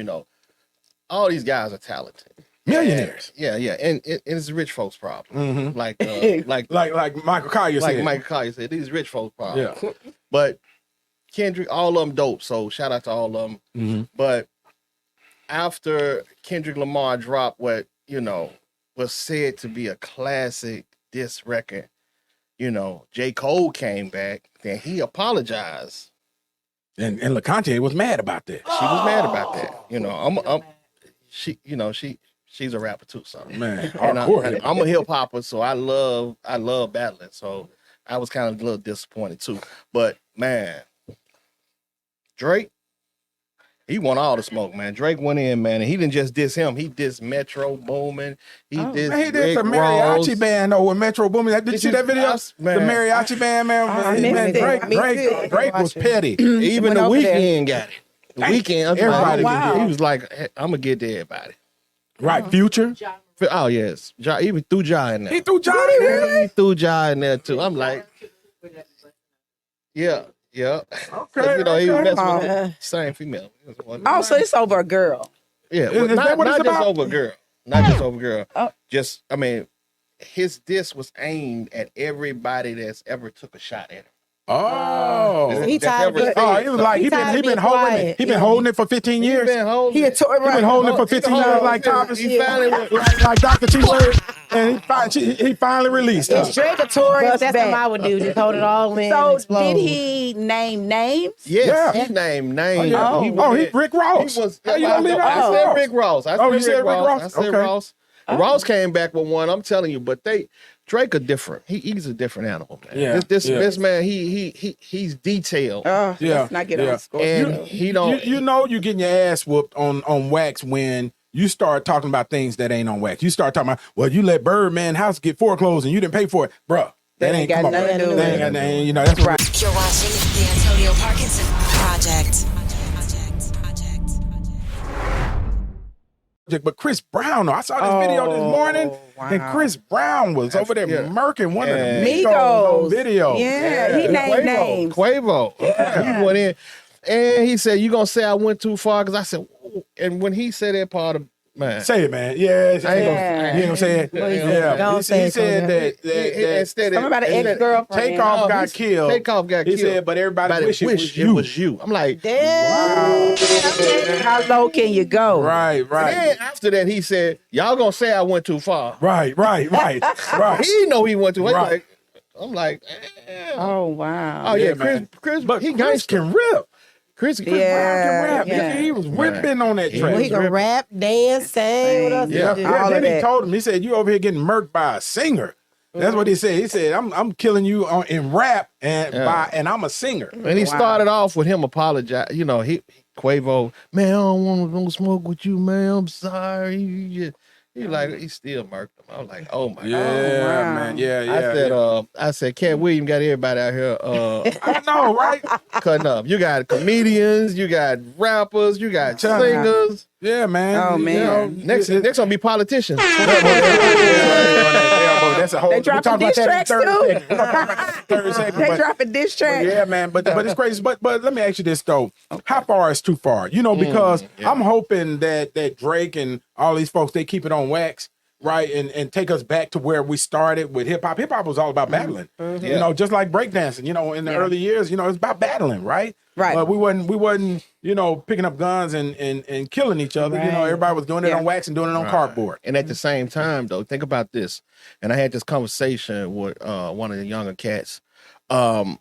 [SPEAKER 4] All these guys are talented.
[SPEAKER 1] Millionaires.
[SPEAKER 4] Yeah. And it's a rich folks' problem. Like
[SPEAKER 1] Michael Collier said.
[SPEAKER 4] Like Michael Collier said, these rich folks' problem.
[SPEAKER 1] Yeah.
[SPEAKER 4] But Kendrick, all of them dope. So shout out to all of them.
[SPEAKER 1] Mm-hmm.
[SPEAKER 4] But after Kendrick Lamar dropped what, was said to be a classic diss record, J. Cole came back, then he apologized.
[SPEAKER 1] And LeConte was mad about that.
[SPEAKER 4] She was mad about that. She's a rapper too, so
[SPEAKER 1] Man,
[SPEAKER 4] and I'm a hip hopper, so I love battling. So I was kind of a little disappointed too. But man, Drake, he won all the smoke, man. Drake went in, man, and he didn't just diss him. He dissed Metro Boomin. He did
[SPEAKER 1] the mariachi band though with Metro Boomin. Did you see that video?
[SPEAKER 4] Man.
[SPEAKER 1] The mariachi band, man. Drake was petty.
[SPEAKER 4] Even the Weeknd got it. The Weeknd,
[SPEAKER 1] everybody
[SPEAKER 4] he was like, hey, I'm gonna get to everybody.
[SPEAKER 1] Right, Future.
[SPEAKER 4] Oh yes, Ja, even threw Ja in there.
[SPEAKER 1] He threw Ja in there.
[SPEAKER 4] He threw Ja in there too. I'm like, yeah.
[SPEAKER 1] Okay.
[SPEAKER 4] He was messing with the same female.
[SPEAKER 3] Oh, so it's over a girl.
[SPEAKER 4] Yeah,
[SPEAKER 1] Is that what it's
[SPEAKER 4] not just
[SPEAKER 1] about?
[SPEAKER 4] over a girl. Not just over a girl. Just, his diss was aimed at everybody that's ever took a shot at him.
[SPEAKER 1] Oh,
[SPEAKER 2] He tired of it.
[SPEAKER 1] he was like he been holding it. He been holding it for 15 years.
[SPEAKER 4] He been holding it.
[SPEAKER 1] He been holding it for 15 years, like Thomas.
[SPEAKER 4] He finally
[SPEAKER 1] like Dr. T-Word, and he finally released it.
[SPEAKER 2] It's Drake Notorious. That's
[SPEAKER 3] back.
[SPEAKER 2] what I would do. Just hold it all in.
[SPEAKER 3] So
[SPEAKER 2] and explode.
[SPEAKER 3] did he name names?
[SPEAKER 4] Yes,
[SPEAKER 1] Yeah.
[SPEAKER 4] he named names.
[SPEAKER 1] He Rick Ross.
[SPEAKER 4] He was.
[SPEAKER 1] How you gonna leave out
[SPEAKER 4] I
[SPEAKER 1] Rick
[SPEAKER 4] said
[SPEAKER 1] Ross?
[SPEAKER 4] Rick Ross.
[SPEAKER 1] You said Rick Ross?
[SPEAKER 4] I said
[SPEAKER 1] Okay.
[SPEAKER 4] Ross. Ross came back with one. I'm telling you, but Drake are different. He's a different animal, man.
[SPEAKER 1] Yeah,
[SPEAKER 4] This man, he's detailed.
[SPEAKER 3] Let's not get on the score.
[SPEAKER 4] And he don't.
[SPEAKER 1] You're getting your ass whooped on wax when you start talking about things that ain't on wax. You start talking about, well, you let Birdman house get foreclosed and you didn't pay for it, bruh. That ain't
[SPEAKER 3] got
[SPEAKER 1] come on.
[SPEAKER 3] nothing to do with it.
[SPEAKER 1] That's right.
[SPEAKER 5] You're watching the Antonio Parkinson Project.
[SPEAKER 1] But Chris Brown, I saw this video this morning, and Chris Brown was over there murking one of the Migos on video.
[SPEAKER 3] Yeah, he named names.
[SPEAKER 4] Quavo. He went in, and he said, "You gonna say I went too far?" Because I said, "Ooh." And when he said that part of man,
[SPEAKER 1] say it, man. Yeah,
[SPEAKER 4] I ain't
[SPEAKER 1] you know what I'm saying? Yeah, he said that
[SPEAKER 4] instead
[SPEAKER 3] Something about an ex-girlfriend.
[SPEAKER 1] Takeoff got killed.
[SPEAKER 4] Takeoff got
[SPEAKER 1] He
[SPEAKER 4] killed.
[SPEAKER 1] said, but everybody wish it was you.
[SPEAKER 4] I'm like,
[SPEAKER 3] Damn. How low can you go?
[SPEAKER 1] Right.
[SPEAKER 4] Then after that, he said, "Y'all gonna say I went too far?"
[SPEAKER 1] Right.
[SPEAKER 4] He know he went too far.
[SPEAKER 1] Right.
[SPEAKER 4] I'm like, damn.
[SPEAKER 3] Oh wow.
[SPEAKER 4] Oh yeah,
[SPEAKER 1] man.
[SPEAKER 4] Chris,
[SPEAKER 1] But
[SPEAKER 4] he
[SPEAKER 1] Chris can rip. Chris Brown can rap.
[SPEAKER 3] yeah.
[SPEAKER 1] He was ripping on that track.
[SPEAKER 2] Well, he can rap, dance, sing. What else?
[SPEAKER 1] Yeah.
[SPEAKER 2] He do?
[SPEAKER 3] All
[SPEAKER 1] Then
[SPEAKER 3] of
[SPEAKER 1] he
[SPEAKER 3] that.
[SPEAKER 1] told him, he said, you over here getting murked by a singer. That's what he said. He said, I'm killing you in rap and I'm a singer.
[SPEAKER 4] And he started off with him apologize. Quavo, man, I don't want to smoke with you, man. I'm sorry. He still murked him. I was like, oh my God.
[SPEAKER 1] Yeah, man. Yeah.
[SPEAKER 4] I said, Cat Williams got everybody out here
[SPEAKER 1] I know, right?
[SPEAKER 4] cutting up. You got comedians, you got rappers, you got singers.
[SPEAKER 1] Yeah, man.
[SPEAKER 3] Oh, man.
[SPEAKER 4] Next gonna be politicians.
[SPEAKER 1] That's a whole.
[SPEAKER 3] They dropping diss tracks too.
[SPEAKER 1] Third segment.
[SPEAKER 3] They dropping diss tracks.
[SPEAKER 1] Yeah, man. But it's crazy. But let me ask you this though: how far is too far? Because I'm hoping that Drake and all these folks they keep it on wax. Right, and take us back to where we started with hip hop. Hip hop was all about battling, just like breakdancing. In the early years, it's about battling, right?
[SPEAKER 3] Right.
[SPEAKER 1] But we wasn't, picking up guns and killing each other.
[SPEAKER 2] Right.
[SPEAKER 1] Everybody was doing it on wax and doing it on cardboard.
[SPEAKER 4] And at the same time, though, think about this. And I had this conversation with one of the younger cats. Now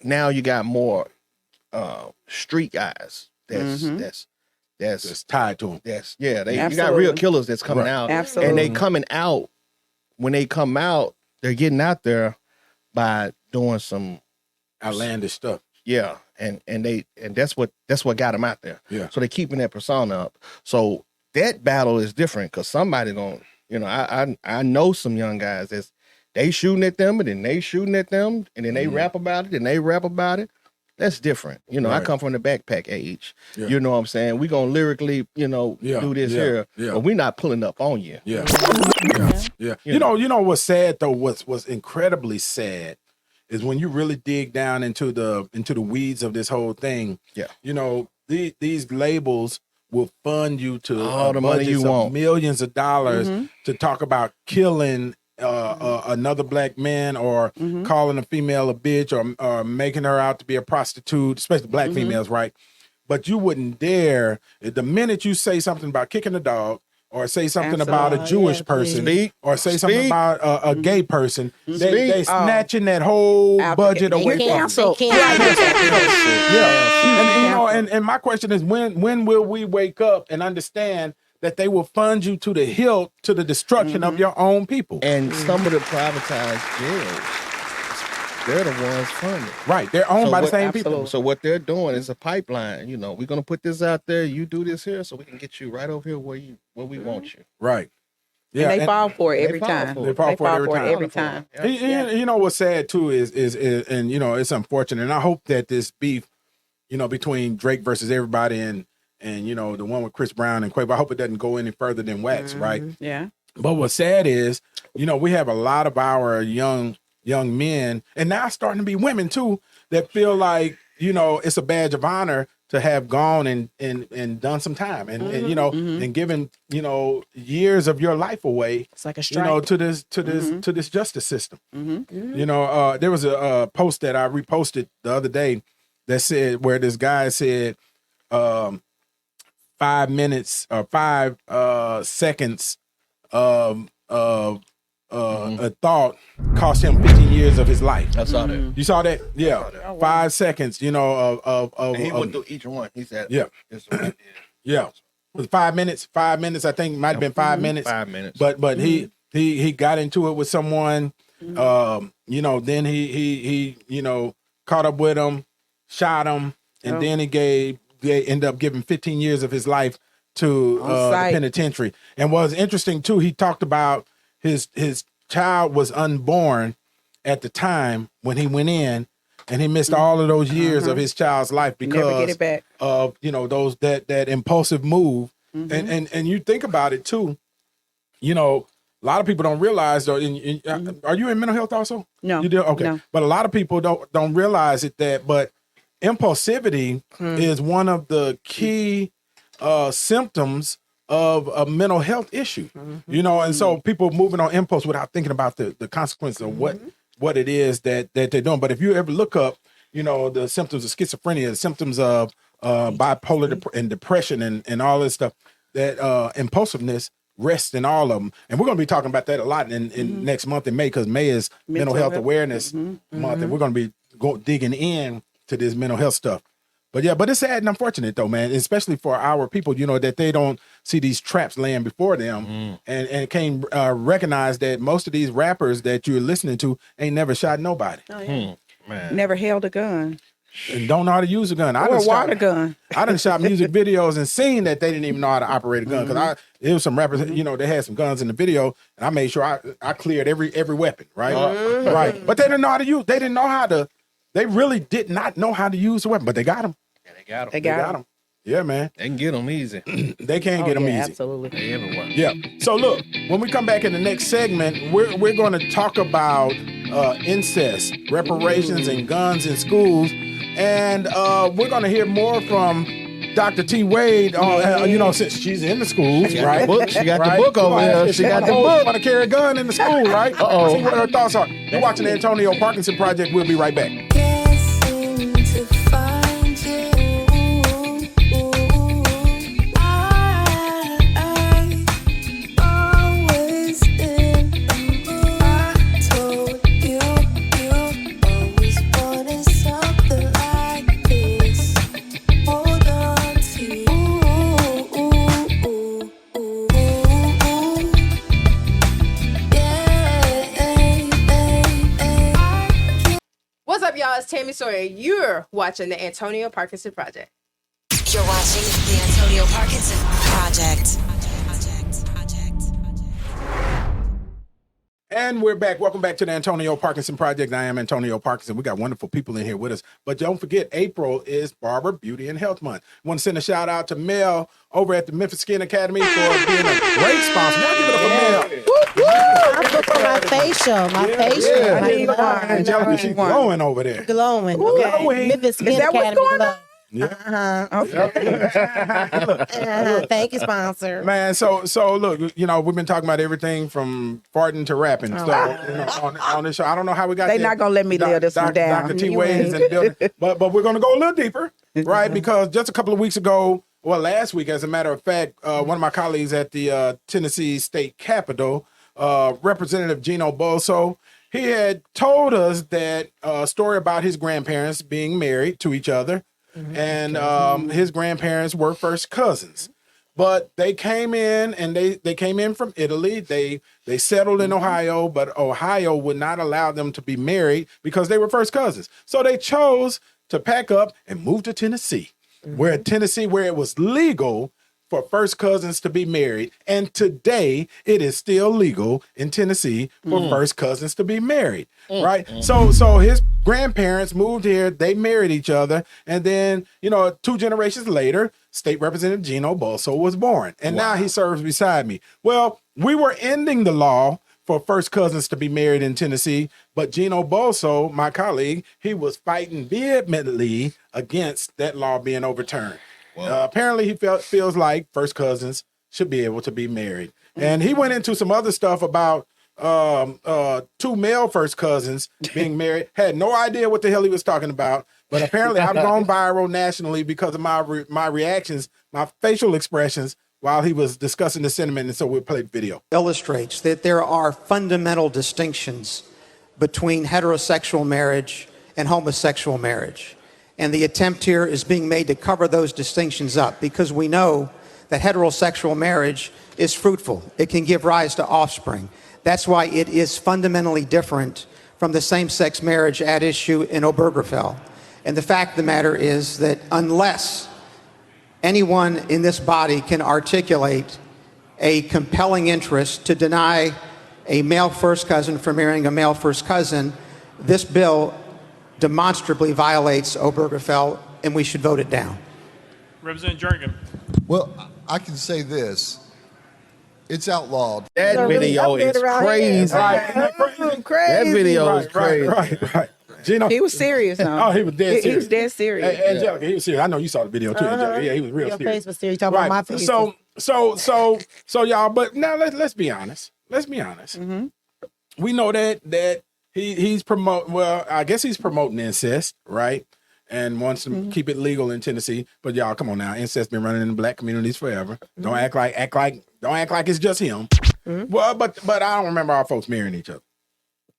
[SPEAKER 4] you got more street guys that's
[SPEAKER 1] tied to them.
[SPEAKER 4] You got real killers that's coming out.
[SPEAKER 3] Absolutely.
[SPEAKER 4] And they coming out. When they come out, they're getting out there by doing some
[SPEAKER 1] Outlandish stuff.
[SPEAKER 4] Yeah, and that's what got them out there.
[SPEAKER 1] Yeah.
[SPEAKER 4] So they're keeping that persona up. So that battle is different because somebody gonna, I know some young guys that's they shooting at them and then they shooting at them and then they rap about it and they rap about it. That's different. I come from the backpack age.
[SPEAKER 1] Yeah.
[SPEAKER 4] You know what I'm saying? We gonna lyrically, do this here, but we're not pulling up on you.
[SPEAKER 1] Yeah. Yeah. You know what's sad though, what's incredibly sad is when you really dig down into the weeds of this whole thing.
[SPEAKER 4] Yeah.
[SPEAKER 1] You know, these labels will fund you to
[SPEAKER 4] all the money you want,
[SPEAKER 1] millions of dollars to talk about killing another black man or calling a female a bitch or making her out to be a prostitute, especially black females, right? But you wouldn't dare, the minute you say something about kicking a dog or say something about a Jewish person or say something about a gay person, they snatching that whole budget away from you. And my question is, when will we wake up and understand that they will fund you to the hilt to the destruction of your own people?
[SPEAKER 4] And some of the privatized jails, they're the ones funded.
[SPEAKER 1] Right. They're owned by the same people.
[SPEAKER 4] So what they're doing is a pipeline. You know, we're going to put this out there. You do this here so we can get you right over here where we want you.
[SPEAKER 1] Right.
[SPEAKER 3] Yeah. And they fall for it every time.
[SPEAKER 1] They fall for it every time. You know, what's sad too is, and you know, it's unfortunate. And I hope that this beef, you know, between Drake versus everybody and you know, the one with Chris Brown and Quavo, I hope it doesn't go any further than wax, right?
[SPEAKER 3] Yeah.
[SPEAKER 1] But what's sad is, you know, we have a lot of our young men, and now starting to be women too, that feel like, you know, it's a badge of honor to have gone and done some time and you know, and given, you know, years of your life away.
[SPEAKER 2] It's like a strike.
[SPEAKER 1] You know, to this justice system. You know, there was a post that I reposted the other day that said, where this guy said 5 minutes or 5 seconds of a thought cost him 15 years of his life.
[SPEAKER 4] I saw that.
[SPEAKER 1] You saw that? Yeah. 5 seconds, you know, of
[SPEAKER 4] and he went through each one. He said,
[SPEAKER 1] yeah. Yeah. It was 5 minutes. 5 minutes, I think, might have been 5 minutes.
[SPEAKER 4] 5 minutes.
[SPEAKER 1] But he got into it with someone, you know, then he you know, caught up with him, shot him, and then they ended up giving 15 years of his life to the penitentiary. And what was interesting too, he talked about his child was unborn at the time when he went in, and he missed all of those years of his child's life because of, you know, those that impulsive move. And you think about it too, you know, a lot of people don't realize though. Are you in mental health also?
[SPEAKER 3] No.
[SPEAKER 1] You do? Okay. No. But a lot of people don't realize it, but impulsivity is one of the key symptoms of a mental health issue, you know, and so people moving on impulse without thinking about the consequences of what it is that they're doing. But if you ever look up, you know, the symptoms of schizophrenia, the symptoms of bipolar and depression and all this stuff, that impulsiveness rests in all of them. And we're going to be talking about that a lot in next month in May, because May is Mental Health Awareness Month, and we're going to be digging in to this mental health stuff. But yeah, but it's sad and unfortunate though, man, especially for our people, you know, that they don't see these traps laying before them and can't recognize that most of these rappers that you're listening to ain't never shot nobody.
[SPEAKER 3] Oh, yeah. Man. Never held a gun.
[SPEAKER 1] And don't know how to use a gun.
[SPEAKER 3] Or a water gun.
[SPEAKER 1] I done shot music videos and seen that they didn't even know how to operate a gun. Because it was some rappers, you know, they had some guns in the video, and I made sure I cleared every weapon, right? Right. But they didn't know how to use. They didn't know how to. They really did not know how to use the weapon, but they got them.
[SPEAKER 4] Yeah, they got them.
[SPEAKER 3] They got them.
[SPEAKER 1] Yeah, man.
[SPEAKER 4] They can get them easy.
[SPEAKER 1] They can get them easy.
[SPEAKER 3] Absolutely.
[SPEAKER 4] They everywhere.
[SPEAKER 1] Yeah. So look, when we come back in the next segment, we're going to talk about incest, reparations, and guns in schools, and we're going to hear more from Dr. T. Wade, you know, since she's in the schools, right?
[SPEAKER 4] She got the book over there. She got the book.
[SPEAKER 1] Want to carry a gun in the school, right? See what her thoughts are. You're watching the Antonio Parkinson Project. We'll be right back.
[SPEAKER 8] It's Tammy Sawyer. You're watching the Antonio Parkinson Project.
[SPEAKER 5] You're watching the Antonio Parkinson Project.
[SPEAKER 1] And we're back. Welcome back to the Antonio Parkinson Project. I am Antonio Parkinson. We got wonderful people in here with us. But don't forget, April is Barber Beauty and Health Month. I want to send a shout out to Mel over at the Memphis Skin Academy for being a great sponsor. Y'all give it up for Mel.
[SPEAKER 2] For my facial.
[SPEAKER 1] Angelika, she's glowing over there.
[SPEAKER 2] Glowing. Okay. Memphis Skin
[SPEAKER 3] Is that what's
[SPEAKER 2] Academy
[SPEAKER 3] going on?
[SPEAKER 1] Yeah.
[SPEAKER 2] Okay. Thank you, sponsor.
[SPEAKER 1] Man, so look, we've been talking about everything from farting to rapping. So on this show, I don't know how we got
[SPEAKER 3] They
[SPEAKER 1] there.
[SPEAKER 3] not gonna let me live this one down.
[SPEAKER 1] Dr. T. Wade is in the building. But we're gonna go a little deeper, right? Because just a couple of weeks ago, well, last week, as a matter of fact, one of my colleagues at the Tennessee State Capitol, Representative Gino Boso, he had told us that story about his grandparents being married to each other. And his grandparents were first cousins, but they came in and they came in from Italy. They settled in Ohio, but Ohio would not allow them to be married because they were first cousins. So they chose to pack up and move to Tennessee, where it was legal for first cousins to be married. And today it is still legal in Tennessee for first cousins to be married. Right. So his grandparents moved here, they married each other. And then, 2 generations later, State Representative Gino Boso was born. And now he serves beside me. Well, we were ending the law for first cousins to be married in Tennessee, but Gino Boso, my colleague, he was fighting vehemently against that law being overturned. Apparently, he feels like first cousins should be able to be married. And he went into some other stuff about 2 male first cousins being married. Had no idea what the hell he was talking about. But apparently, I've gone viral nationally because of my reactions, my facial expressions while he was discussing the sentiment. And so we'll play the video.
[SPEAKER 9] Illustrates that there are fundamental distinctions between heterosexual marriage and homosexual marriage. And the attempt here is being made to cover those distinctions up because we know that heterosexual marriage is fruitful. It can give rise to offspring. That's why it is fundamentally different from the same-sex marriage at issue in Obergefell. And the fact of the matter is that unless anyone in this body can articulate a compelling interest to deny a male first cousin from marrying a male first cousin, this bill demonstrably violates Obergefell, and we should vote it down.
[SPEAKER 10] Representative Jernigan.
[SPEAKER 11] Well, I can say this. It's outlawed.
[SPEAKER 4] That video is crazy. That video is crazy.
[SPEAKER 1] Right. Gino,
[SPEAKER 3] he was serious. Though.
[SPEAKER 1] He was dead serious.
[SPEAKER 3] He was dead serious.
[SPEAKER 1] Hey, Angelika, he was serious. I know you saw the video too, Angelika. Yeah, he was real
[SPEAKER 2] Your
[SPEAKER 1] serious.
[SPEAKER 2] face was serious. Talking about my face.
[SPEAKER 1] So y'all, but now let's be honest. Let's be honest.
[SPEAKER 3] Mm-hmm.
[SPEAKER 1] We know that he's promoting. Well, I guess he's promoting incest, right? And wants to keep it legal in Tennessee. But y'all, come on now, incest been running in the black communities forever. Don't act like it's just him. Well, but I don't remember our folks marrying each other.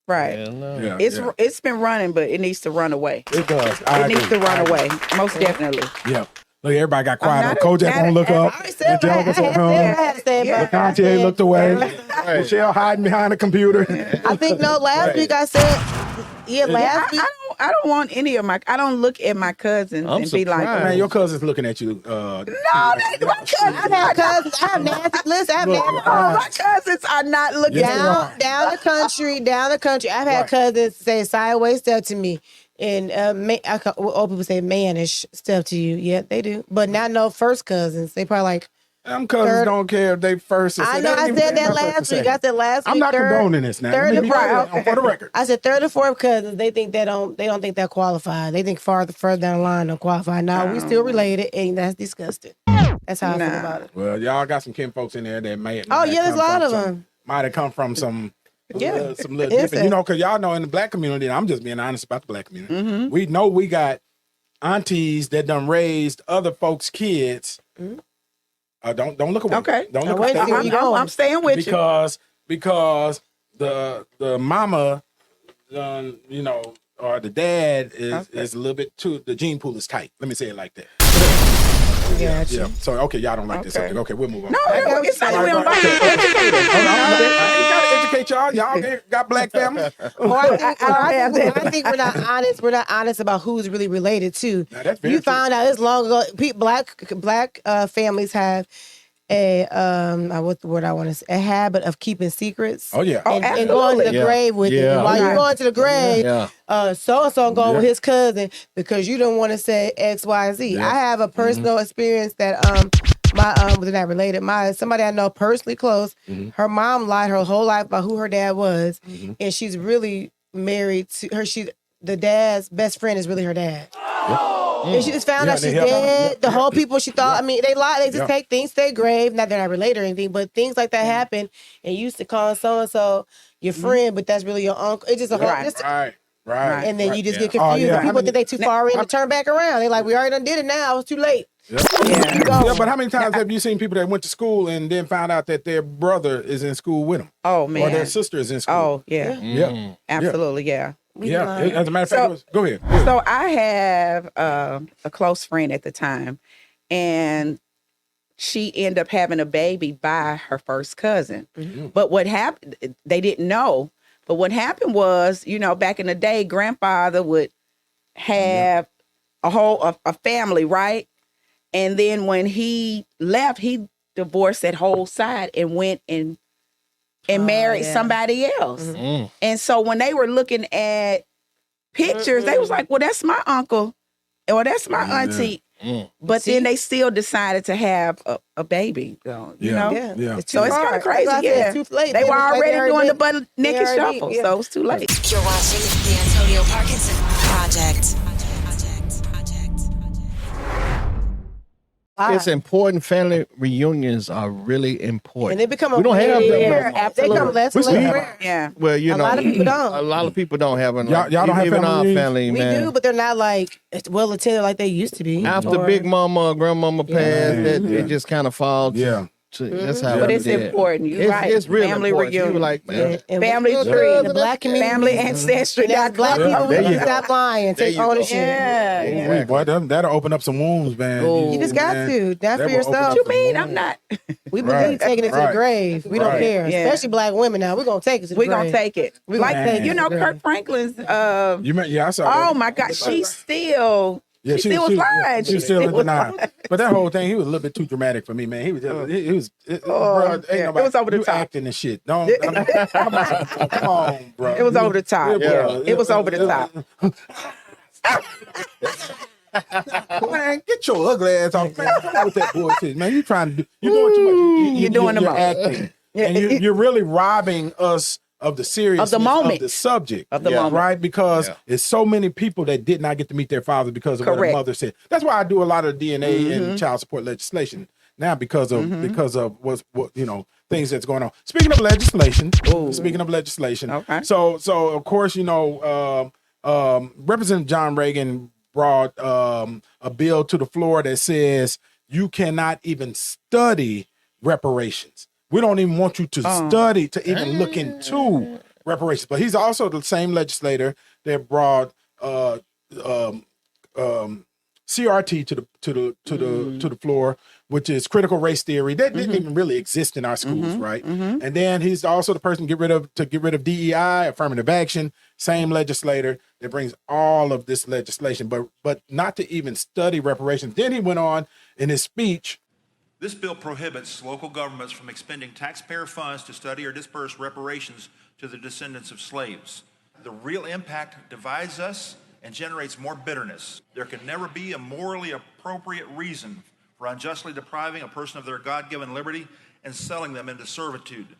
[SPEAKER 3] Right.
[SPEAKER 1] Yeah,
[SPEAKER 3] it's been running, but it needs to run away.
[SPEAKER 1] It does.
[SPEAKER 3] It needs to run away, most definitely.
[SPEAKER 1] Yeah. Look, everybody got quiet. Kojak won't look up. Angelica's at home. Conte looked away. Michelle hiding behind the computer.
[SPEAKER 2] I think last week I said, last week.
[SPEAKER 3] I don't want any of I don't look at my cousins and be like,
[SPEAKER 1] man, your cousin's looking at you.
[SPEAKER 3] No, my cousins.
[SPEAKER 2] I have cousins. I have nasty. Listen, I have nasty.
[SPEAKER 3] My cousins are not looking
[SPEAKER 2] down the country. I've had cousins say sideways stuff to me. And old people say mannish stuff to you. Yeah, they do. But not no first cousins. They probably like.
[SPEAKER 1] Them cousins don't care if they first.
[SPEAKER 2] I know. I said that last week.
[SPEAKER 1] I'm not condoning this now.
[SPEAKER 2] For
[SPEAKER 1] the record.
[SPEAKER 2] I said third or fourth cousins. They think they don't think they're qualified. They think further down the line don't qualify. No, we still related, and that's disgusting. That's how I feel about it.
[SPEAKER 1] Well, y'all got some kin folks in there that may.
[SPEAKER 2] There's a lot of them.
[SPEAKER 1] Might have come from some. Some little
[SPEAKER 2] It's
[SPEAKER 1] different, because y'all know in the black community, and I'm just being honest about the black community.
[SPEAKER 3] Mm-hmm.
[SPEAKER 1] We know we got aunties that done raised other folks' kids. Don't look away.
[SPEAKER 3] Okay.
[SPEAKER 1] Don't look away.
[SPEAKER 3] I'm staying with
[SPEAKER 1] you because the mama, or the dad is a little bit too. The gene pool is tight. Let me say it like that. Yeah. So y'all don't like this subject. Okay, we'll move on.
[SPEAKER 3] No, it's not. We don't like it.
[SPEAKER 1] I ain't gotta educate y'all. Y'all got black families.
[SPEAKER 2] I think we're not honest. We're not honest about who's really related to.
[SPEAKER 1] Now, that's very true.
[SPEAKER 2] Found out it's long ago. Black families have what's the word I want to say? A habit of keeping secrets.
[SPEAKER 1] Oh yeah.
[SPEAKER 2] And going to the grave with it. And while you're going to the grave, so-and-so going with his cousin because you don't want to say X, Y, Z. I have a personal experience that they're not related. Somebody I know personally close, her mom lied her whole life about who her dad was. And she's really married to her. The dad's best friend is really her dad. And she just found out she's dead. The whole people she thought, I mean, they lie. They just take things to their grave. Not they're not related or anything, but things like that happen. And you used to call so-and-so your friend, but that's really your uncle. It's just a whole...
[SPEAKER 1] Right.
[SPEAKER 2] And then you just get confused. And people think they too far in to turn back around. They're like, we already done did it now. It's too late.
[SPEAKER 1] Yeah, but how many times have you seen people that went to school and then found out that their brother is in school with them?
[SPEAKER 3] Oh, man.
[SPEAKER 1] Or their sister is in school.
[SPEAKER 3] Oh, yeah. Absolutely, yeah.
[SPEAKER 1] Yeah, as a matter of fact, go ahead.
[SPEAKER 3] So I have a close friend at the time, and she ended up having a baby by her first cousin. But what happened, they didn't know. But what happened was, back in the day, grandfather would have a family, right? And then when he left, he divorced that whole side and went and married somebody else. And so when they were looking at pictures, they was like, well, that's my uncle or that's my auntie. But then they still decided to have a baby. So, you know? So it's kind of crazy. Yeah.
[SPEAKER 2] It's too late.
[SPEAKER 3] They were already doing the butt naked shuffle, so it's too late.
[SPEAKER 5] You're watching the Antonio Parkinson Project.
[SPEAKER 4] It's important. Family reunions are really important.
[SPEAKER 2] And they become
[SPEAKER 4] we don't have them.
[SPEAKER 2] Absolutely. They become less and less rare.
[SPEAKER 3] Yeah.
[SPEAKER 4] Well,
[SPEAKER 2] a lot of people don't.
[SPEAKER 4] A lot of people don't have them.
[SPEAKER 1] Y'all don't have
[SPEAKER 4] even our
[SPEAKER 1] family
[SPEAKER 4] family,
[SPEAKER 2] We
[SPEAKER 4] man.
[SPEAKER 2] do, but they're not like well attended like they used to be.
[SPEAKER 4] After Big Mama or Grandmama passed, it just kind of falls. That's how.
[SPEAKER 3] But it's important. You're right.
[SPEAKER 4] It's really
[SPEAKER 3] family
[SPEAKER 4] important.
[SPEAKER 3] reunion.
[SPEAKER 4] You like, man.
[SPEAKER 3] Family tree,
[SPEAKER 2] the black community,
[SPEAKER 3] family ancestry.
[SPEAKER 2] Black people stop lying, take ownership.
[SPEAKER 3] Yeah.
[SPEAKER 1] Boy, that'll open up some wounds, man.
[SPEAKER 2] You just got to. Not for yourself.
[SPEAKER 3] What you mean? I'm not.
[SPEAKER 2] We believe taking it to the grave. We don't care. Especially black women now. We're going to take it to the grave.
[SPEAKER 3] We're going to take it. Like, Kirk Franklin's.
[SPEAKER 1] I saw.
[SPEAKER 3] Oh, my God. She still was lying.
[SPEAKER 1] She still in denial. But that whole thing, he was a little bit too dramatic for me, man. He was bro,
[SPEAKER 3] it was over the top.
[SPEAKER 1] Acting and shit. Come on, bro.
[SPEAKER 3] It was over the top. Yeah. It was over the top.
[SPEAKER 1] Man, get your ugly ass off, man. Come on with that bullshit, man. You're doing too much.
[SPEAKER 3] You're doing the most.
[SPEAKER 1] Acting. And you're really robbing us of the seriousness
[SPEAKER 3] of the moment,
[SPEAKER 1] of the subject,
[SPEAKER 3] of the moment,
[SPEAKER 1] right? Because it's so many people that did not get to meet their father because of what their mother said. That's why I do a lot of DNA and child support legislation now because of what things that's going on. Speaking of legislation, okay. So of course Representative John Reagan brought a bill to the floor that says you cannot even study reparations. We don't even want you to study to even look into reparations. But he's also the same legislator that brought CRT to the floor, which is critical race theory. That didn't even really exist in our schools, right? And then he's also the person to get rid of DEI, affirmative action. Same legislator that brings all of this legislation, but not to even study reparations. Then he went on in his speech.
[SPEAKER 12] This bill prohibits local governments from expending taxpayer funds to study or disperse reparations to the descendants of slaves. The real impact divides us and generates more bitterness. There can never be a morally appropriate reason for unjustly depriving a person of their God-given liberty and selling them into servitude.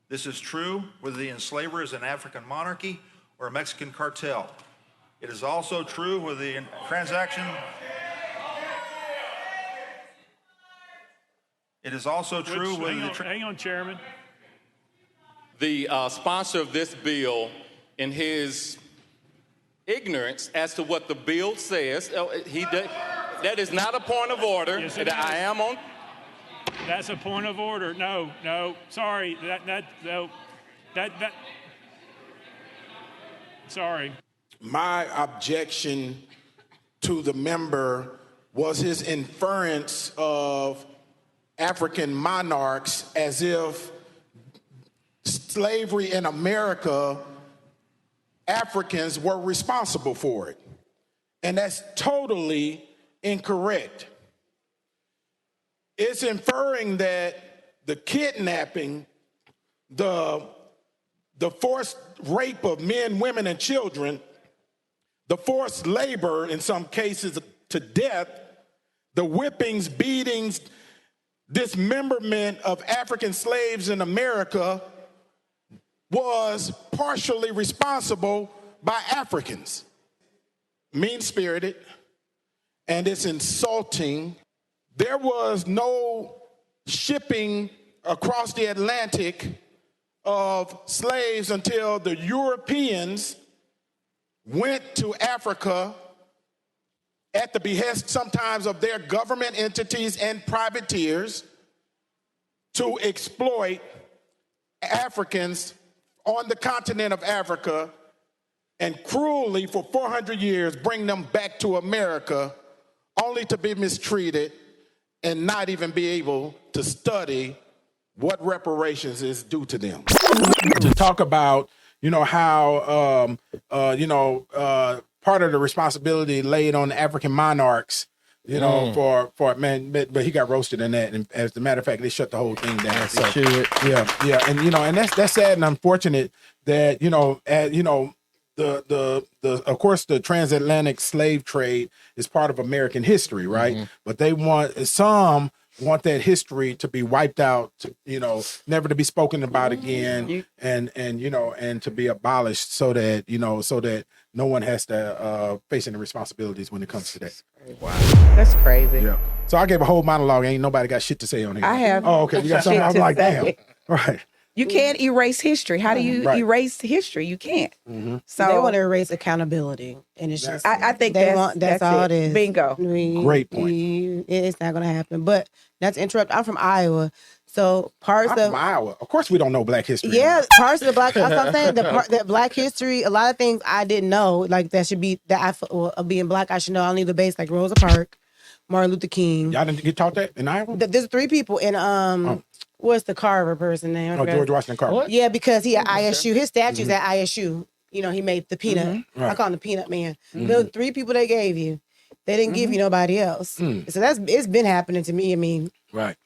[SPEAKER 12] This is true whether the enslaver is an African monarchy or a Mexican cartel. It is also true whether the transaction... It is also true when
[SPEAKER 10] hang on, Chairman.
[SPEAKER 13] The sponsor of this bill, in his ignorance as to what the bill says, that is not a point of order.
[SPEAKER 10] Yes,
[SPEAKER 13] I am on.
[SPEAKER 10] That's a point of order. No, sorry. That. Sorry.
[SPEAKER 1] My objection to the member was his inference of African monarchs as if slavery in America, Africans were responsible for it. And that's totally incorrect. It's inferring that the kidnapping, the forced rape of men, women, and children, the forced labor, in some cases to death, the whippings, beatings, dismemberment of African slaves in America was partially responsible by Africans. Mean-spirited, and it's insulting. There was no shipping across the Atlantic of slaves until the Europeans went to Africa at the behest sometimes of their government entities and privateers to exploit Africans on the continent of Africa and cruelly for 400 years bring them back to America only to be mistreated and not even be able to study what reparations is due to them. To talk about, how, part of the responsibility laid on the African monarchs, for man, but he got roasted in that. And as a matter of fact, they shut the whole thing down. So, yeah. And, and that's sad and unfortunate that, of course, the transatlantic slave trade is part of American history, right? Mm-hmm. But some want that history to be wiped out, never to be spoken about again, and to be abolished, so that no one has to face any responsibilities when it comes to that.
[SPEAKER 3] Wow, that's crazy.
[SPEAKER 1] Yeah. So I gave a whole monologue. Ain't nobody got shit to say on here.
[SPEAKER 3] I have.
[SPEAKER 1] Oh, okay. You got something? I was like, damn. Right.
[SPEAKER 3] You can't erase history. How do you erase history? You can't. Mm-hmm. So
[SPEAKER 2] they want to erase accountability, and it's just
[SPEAKER 3] I think that's all it is. Bingo.
[SPEAKER 1] Great point.
[SPEAKER 2] It's not going to happen. But not to interrupt, I'm from Iowa, so
[SPEAKER 1] from Iowa. Of course, we don't know Black history.
[SPEAKER 2] Yeah, parts of the Black. That's what I'm saying. The Black history. A lot of things I didn't know. Like that should be being Black. I should know. I'll leave the base like Rosa Parks, Martin Luther King.
[SPEAKER 1] Y'all didn't get taught that in Iowa?
[SPEAKER 2] There's 3 people in What's the Carver person name?
[SPEAKER 1] George Washington Carver.
[SPEAKER 2] What? Yeah, because he at ISU. His statue's at ISU. He made the peanut. Mm-hmm. Right. I call him the peanut man. Mm-hmm. Those 3 people they gave you. They didn't give you nobody else. Mm. So it's been happening to me. I mean,
[SPEAKER 1] right.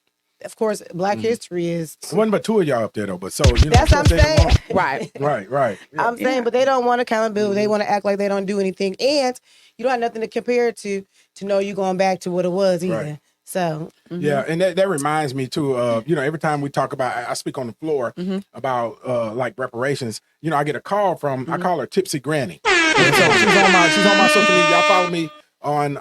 [SPEAKER 2] Of course, Black history is.
[SPEAKER 1] It wasn't but 2 of y'all up there though. But so
[SPEAKER 2] that's what I'm saying.
[SPEAKER 1] Right.
[SPEAKER 2] I'm saying, but they don't want accountability. They want to act like they don't do anything, and you don't have nothing to compare it to know you going back to what it was either. Right. So
[SPEAKER 1] yeah, and that reminds me too of every time we talk about, I speak on the floor about like reparations. I get a call from I call her Tipsy Granny. And so she's on my social media. Y'all follow me on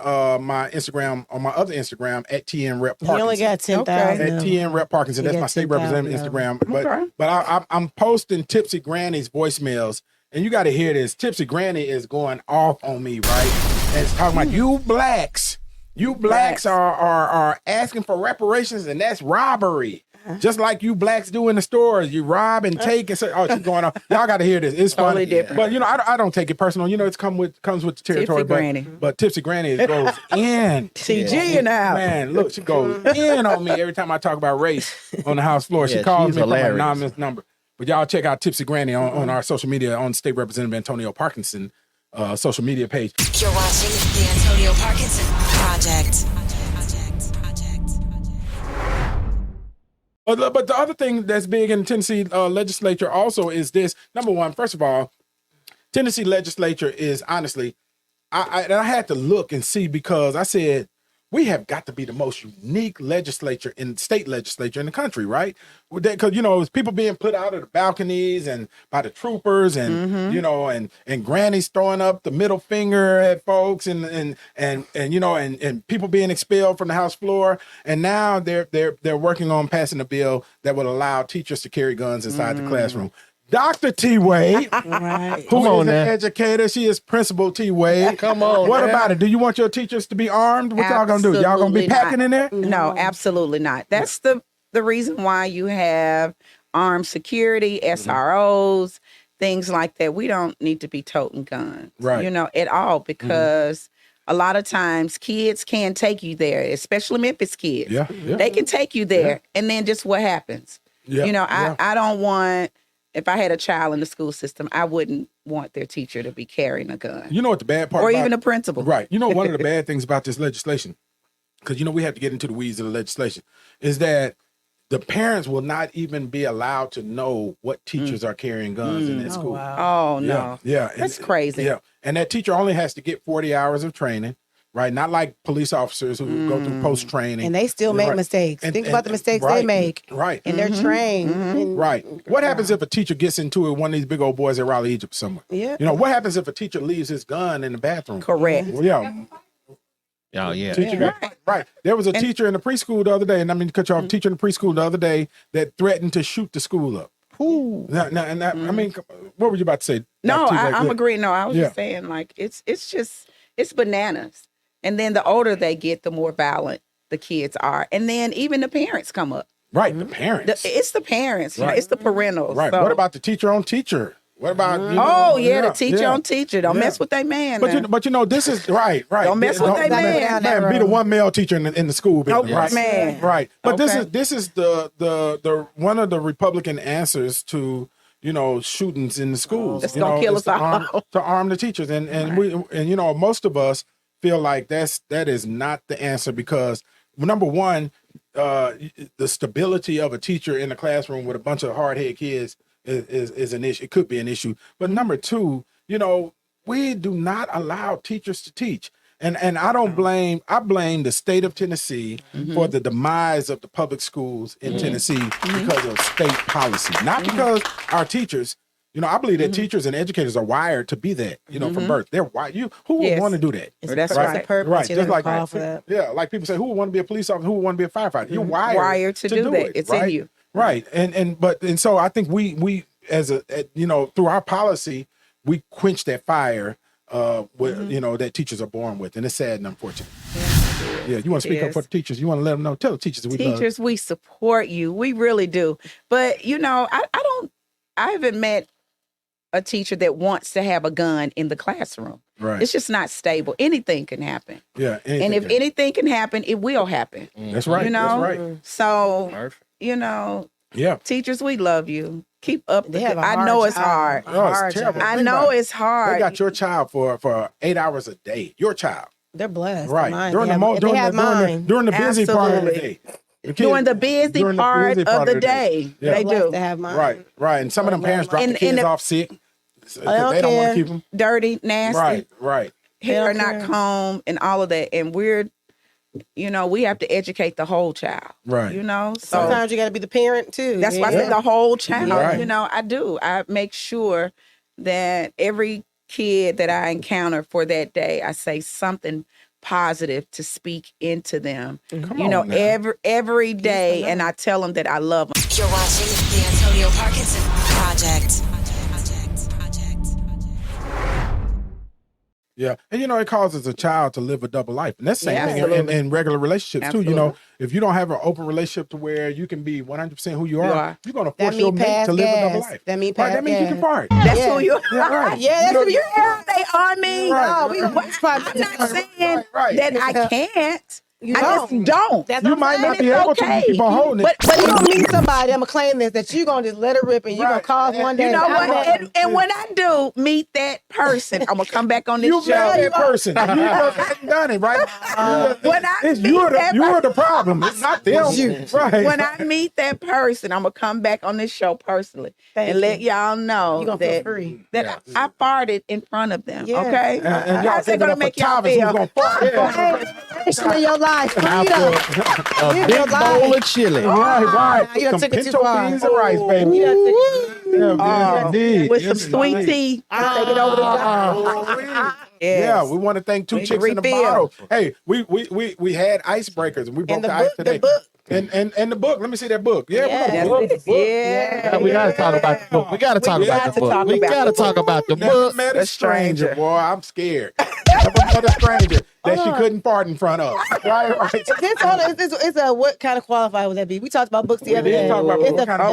[SPEAKER 1] my Instagram, on my other Instagram at TN Rep Parkinson.
[SPEAKER 2] You only got 10,000
[SPEAKER 1] at TN Rep Parkinson. That's my state representative Instagram. But I'm posting Tipsy Granny's voicemails, and you got to hear this. Tipsy Granny is going off on me, right? And it's talking about you blacks. You blacks are asking for reparations, and that's robbery. Just like you blacks do in the stores. You rob and take and say, oh, she's going on. Y'all got to hear this. It's totally funny. Different. But, I don't take it personal. It's comes with the territory. But Tipsy Granny goes in.
[SPEAKER 3] TG in the house.
[SPEAKER 1] Man, look, she goes in on me every time I talk about race on the house floor. She calls me from an anonymous number. But y'all check out Tipsy Granny on our social media, on State Representative Antonio Parkinson social media page.
[SPEAKER 5] You're watching the Antonio Parkinson Project.
[SPEAKER 1] But the other thing that's big in Tennessee legislature also is this. Number one, first of all, Tennessee legislature is honestly, I had to look and see, because I said, we have got to be the most unique state legislature in the country, right? Because, it's people being put out of the balconies and by the troopers and, and grannies throwing up the middle finger at folks and people being expelled from the House floor. And now they're working on passing a bill that would allow teachers to carry guns inside the classroom. Dr. T. Wade, who is an educator. She is Principal T. Wade.
[SPEAKER 4] Come on.
[SPEAKER 1] What about it? Do you want your teachers to be armed? What y'all gonna do? Y'all gonna be packing in there?
[SPEAKER 3] No, absolutely not. That's the reason why you have armed security, SROs, things like that. We don't need to be toting guns, at all, because a lot of times kids can take you there, especially Memphis kids.
[SPEAKER 1] Yeah.
[SPEAKER 3] They can take you there, and then just what happens? I don't want. If I had a child in the school system, I wouldn't want their teacher to be carrying a gun.
[SPEAKER 1] You know what the bad part
[SPEAKER 3] or even a principal.
[SPEAKER 1] Right. One of the bad things about this legislation because we have to get into the weeds of the legislation, is that the parents will not even be allowed to know what teachers are carrying guns in that school.
[SPEAKER 3] Wow. Oh, no.
[SPEAKER 1] Yeah.
[SPEAKER 3] That's crazy.
[SPEAKER 1] Yeah. And that teacher only has to get 40 hours of training, right? Not like police officers who go through post-training.
[SPEAKER 2] And they still make mistakes. Think about the mistakes they make.
[SPEAKER 1] Right.
[SPEAKER 2] And they're trained. And,
[SPEAKER 1] right. What happens if a teacher gets into it with one of these big old boys at Raleigh, Egypt somewhere?
[SPEAKER 2] Yeah.
[SPEAKER 1] What happens if a teacher leaves his gun in the bathroom?
[SPEAKER 3] Correct.
[SPEAKER 1] Well, yeah.
[SPEAKER 4] Oh, yeah.
[SPEAKER 1] Teacher right. There was a teacher in the preschool the other day, and I mean to cut you off, teacher in the preschool the other day that threatened to shoot the school up.
[SPEAKER 3] Ooh.
[SPEAKER 1] I mean, what were you about to say?
[SPEAKER 3] No, I'm agreeing. No, I was just saying, like, it's bananas. And then the older they get, the more violent the kids are. And then even the parents come up.
[SPEAKER 1] Right, the parents.
[SPEAKER 3] It's the parents.
[SPEAKER 1] Right.
[SPEAKER 3] It's the parentals.
[SPEAKER 1] Right.
[SPEAKER 3] So.
[SPEAKER 1] What about the teacher on teacher? What about
[SPEAKER 3] the teacher on teacher. Don't mess with that man.
[SPEAKER 1] But this is right.
[SPEAKER 3] Don't mess with that man.
[SPEAKER 1] Be the one male teacher in the school building, right?
[SPEAKER 3] Man.
[SPEAKER 1] Right. But this is the one of the Republican answers to shootings in the schools.
[SPEAKER 3] That's gonna kill us all.
[SPEAKER 1] To arm the teachers, and most of us feel like that is not the answer, because number one, the stability of a teacher in the classroom with a bunch of hard-headed kids is an issue. It could be an issue. But number two, we do not allow teachers to teach. And I blame the state of Tennessee for the demise of the public schools in Tennessee because of state policy. Not because our teachers, I believe that teachers and educators are wired to be that, from birth. They're wired. Who would want to do that?
[SPEAKER 3] That's right.
[SPEAKER 2] Purpose.
[SPEAKER 1] Right. Just like
[SPEAKER 2] call for that.
[SPEAKER 1] Yeah, like people say, who would want to be a police officer? Who would want to be a firefighter? You're
[SPEAKER 3] wired to do that. It's
[SPEAKER 1] right?
[SPEAKER 3] in you.
[SPEAKER 1] Right. And so I think we as through our policy, we quench that fire that teachers are born with, and it's sad and unfortunate. Yeah, you want to speak up for the teachers? You want to let them know? Tell the teachers we love.
[SPEAKER 3] Teachers, we support you. We really do. But I haven't met a teacher that wants to have a gun in the classroom.
[SPEAKER 1] Right.
[SPEAKER 3] It's just not stable. Anything can happen.
[SPEAKER 1] Yeah.
[SPEAKER 3] And if anything can happen, it will happen.
[SPEAKER 1] That's right. That's right.
[SPEAKER 3] So,
[SPEAKER 1] yeah.
[SPEAKER 3] Teachers, we love you. Keep up.
[SPEAKER 2] I
[SPEAKER 3] know it's hard.
[SPEAKER 1] It's terrible.
[SPEAKER 3] I know it's hard.
[SPEAKER 1] They got your child for 8 hours a day. Your child.
[SPEAKER 2] They're blessed.
[SPEAKER 1] Right.
[SPEAKER 2] During
[SPEAKER 1] the busy part of the day.
[SPEAKER 3] During the busy part of the day.
[SPEAKER 1] Yeah.
[SPEAKER 3] They do.
[SPEAKER 2] To have mine.
[SPEAKER 1] Right. And some of them parents drop the kids off sick. They don't want to keep them.
[SPEAKER 3] Dirty, nasty.
[SPEAKER 1] Right.
[SPEAKER 3] Hair not combed and all of that. And we have to educate the whole child.
[SPEAKER 1] Right.
[SPEAKER 3] So
[SPEAKER 2] sometimes you got to be the parent too.
[SPEAKER 3] That's why I say the whole child.
[SPEAKER 1] Right.
[SPEAKER 3] I do. I make sure that every kid that I encounter for that day, I say something positive to speak into them. Every day, and I tell them that I love them.
[SPEAKER 5] You're watching the Antonio Parkinson Project.
[SPEAKER 1] Yeah, and it causes a child to live a double life, and that's the same thing in regular relationships too. If you don't have an open relationship to where you can be 100% who you are, you're gonna force your mate to live a double life.
[SPEAKER 2] That means
[SPEAKER 1] that means you can fart.
[SPEAKER 3] That's who you are.
[SPEAKER 1] Right.
[SPEAKER 2] Yeah, that's who you are.
[SPEAKER 3] They on me.
[SPEAKER 1] Right.
[SPEAKER 3] No, I'm not saying that I can't.
[SPEAKER 2] You
[SPEAKER 3] I just don't.
[SPEAKER 1] You might not be able to keep on holding it.
[SPEAKER 2] But you gonna meet somebody, I'm gonna claim this, that you're gonna just let it rip and you're gonna cause one day.
[SPEAKER 3] You know what? And when I do meet that person, I'm gonna come back on this show.
[SPEAKER 1] You met that person. You haven't done it, right? You're the problem. It's not them. Right.
[SPEAKER 3] When I meet that person, I'm gonna come back on this show personally and let y'all know that I farted in front of them.
[SPEAKER 2] Yeah.
[SPEAKER 3] Okay?
[SPEAKER 1] And y'all
[SPEAKER 3] they're gonna make y'all feel.
[SPEAKER 2] In your life,
[SPEAKER 4] a big bowl of chili.
[SPEAKER 1] Right.
[SPEAKER 2] You done took it too far.
[SPEAKER 1] Beans and rice, baby.
[SPEAKER 3] With some sweet tea. Take it over the top.
[SPEAKER 1] Yeah, we want to thank Two Chicks in a Bottle. Hey, we had icebreakers and we broke the ice today. And the book. Let me see that book. Yeah,
[SPEAKER 4] we gotta talk about the book. We gotta talk about the book. We gotta talk about the book.
[SPEAKER 1] Met a stranger, boy. I'm scared. Never met a stranger that she couldn't fart in front of. Right.
[SPEAKER 2] It's a what kind of qualifier would that be? We talked about books the other day.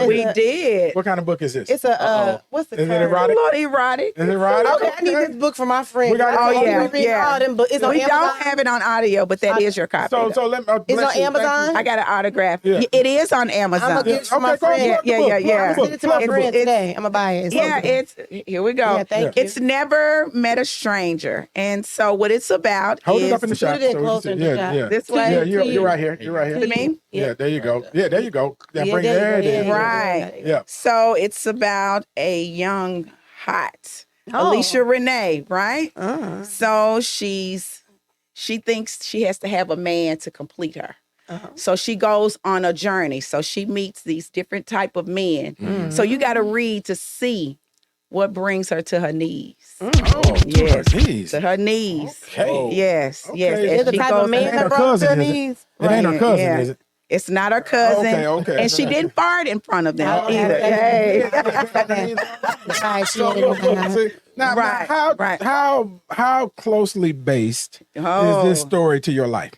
[SPEAKER 3] We did.
[SPEAKER 1] What kind of book is this?
[SPEAKER 2] It's a what's the
[SPEAKER 1] Is it erotic?
[SPEAKER 3] Erotic.
[SPEAKER 1] Is it erotic?
[SPEAKER 2] Okay, I need this book for my friend.
[SPEAKER 3] Yeah.
[SPEAKER 2] It's on
[SPEAKER 3] We
[SPEAKER 2] Amazon.
[SPEAKER 3] don't have it on audio, but that is your copy.
[SPEAKER 1] So let me.
[SPEAKER 2] It's on Amazon.
[SPEAKER 3] I got an autograph.
[SPEAKER 1] Yeah.
[SPEAKER 3] It is on Amazon.
[SPEAKER 2] I'm gonna give it to my friend.
[SPEAKER 3] Yeah.
[SPEAKER 2] I'm gonna send it to my friend today. I'm gonna buy it.
[SPEAKER 3] Here we go.
[SPEAKER 2] Yeah, thank you.
[SPEAKER 3] It's Never Met a Stranger. And so what it's about
[SPEAKER 1] hold it up in the shot.
[SPEAKER 2] Put it in closer in the shot.
[SPEAKER 3] This way.
[SPEAKER 1] Yeah, you're right here. You're right here.
[SPEAKER 3] To me?
[SPEAKER 1] Yeah, there you go. Yeah, there you go. That brings
[SPEAKER 2] there you
[SPEAKER 1] there
[SPEAKER 2] go.
[SPEAKER 1] it is.
[SPEAKER 3] Right.
[SPEAKER 1] Yeah.
[SPEAKER 3] So it's about a young, hot Alicia Renee, right? So she thinks she has to have a man to complete her. So she goes on a journey. So she meets these different type of men. So you got to read to see what brings her to her knees.
[SPEAKER 1] Yes.
[SPEAKER 3] To her knees.
[SPEAKER 1] Okay.
[SPEAKER 3] Yes.
[SPEAKER 1] Okay.
[SPEAKER 3] Yes.
[SPEAKER 2] Is the type of man that brought her to her knees?
[SPEAKER 1] It ain't her cousin, is it?
[SPEAKER 3] It's not her cousin.
[SPEAKER 1] Okay.
[SPEAKER 3] And she didn't fart in front of them either.
[SPEAKER 1] How closely based is this story to your life?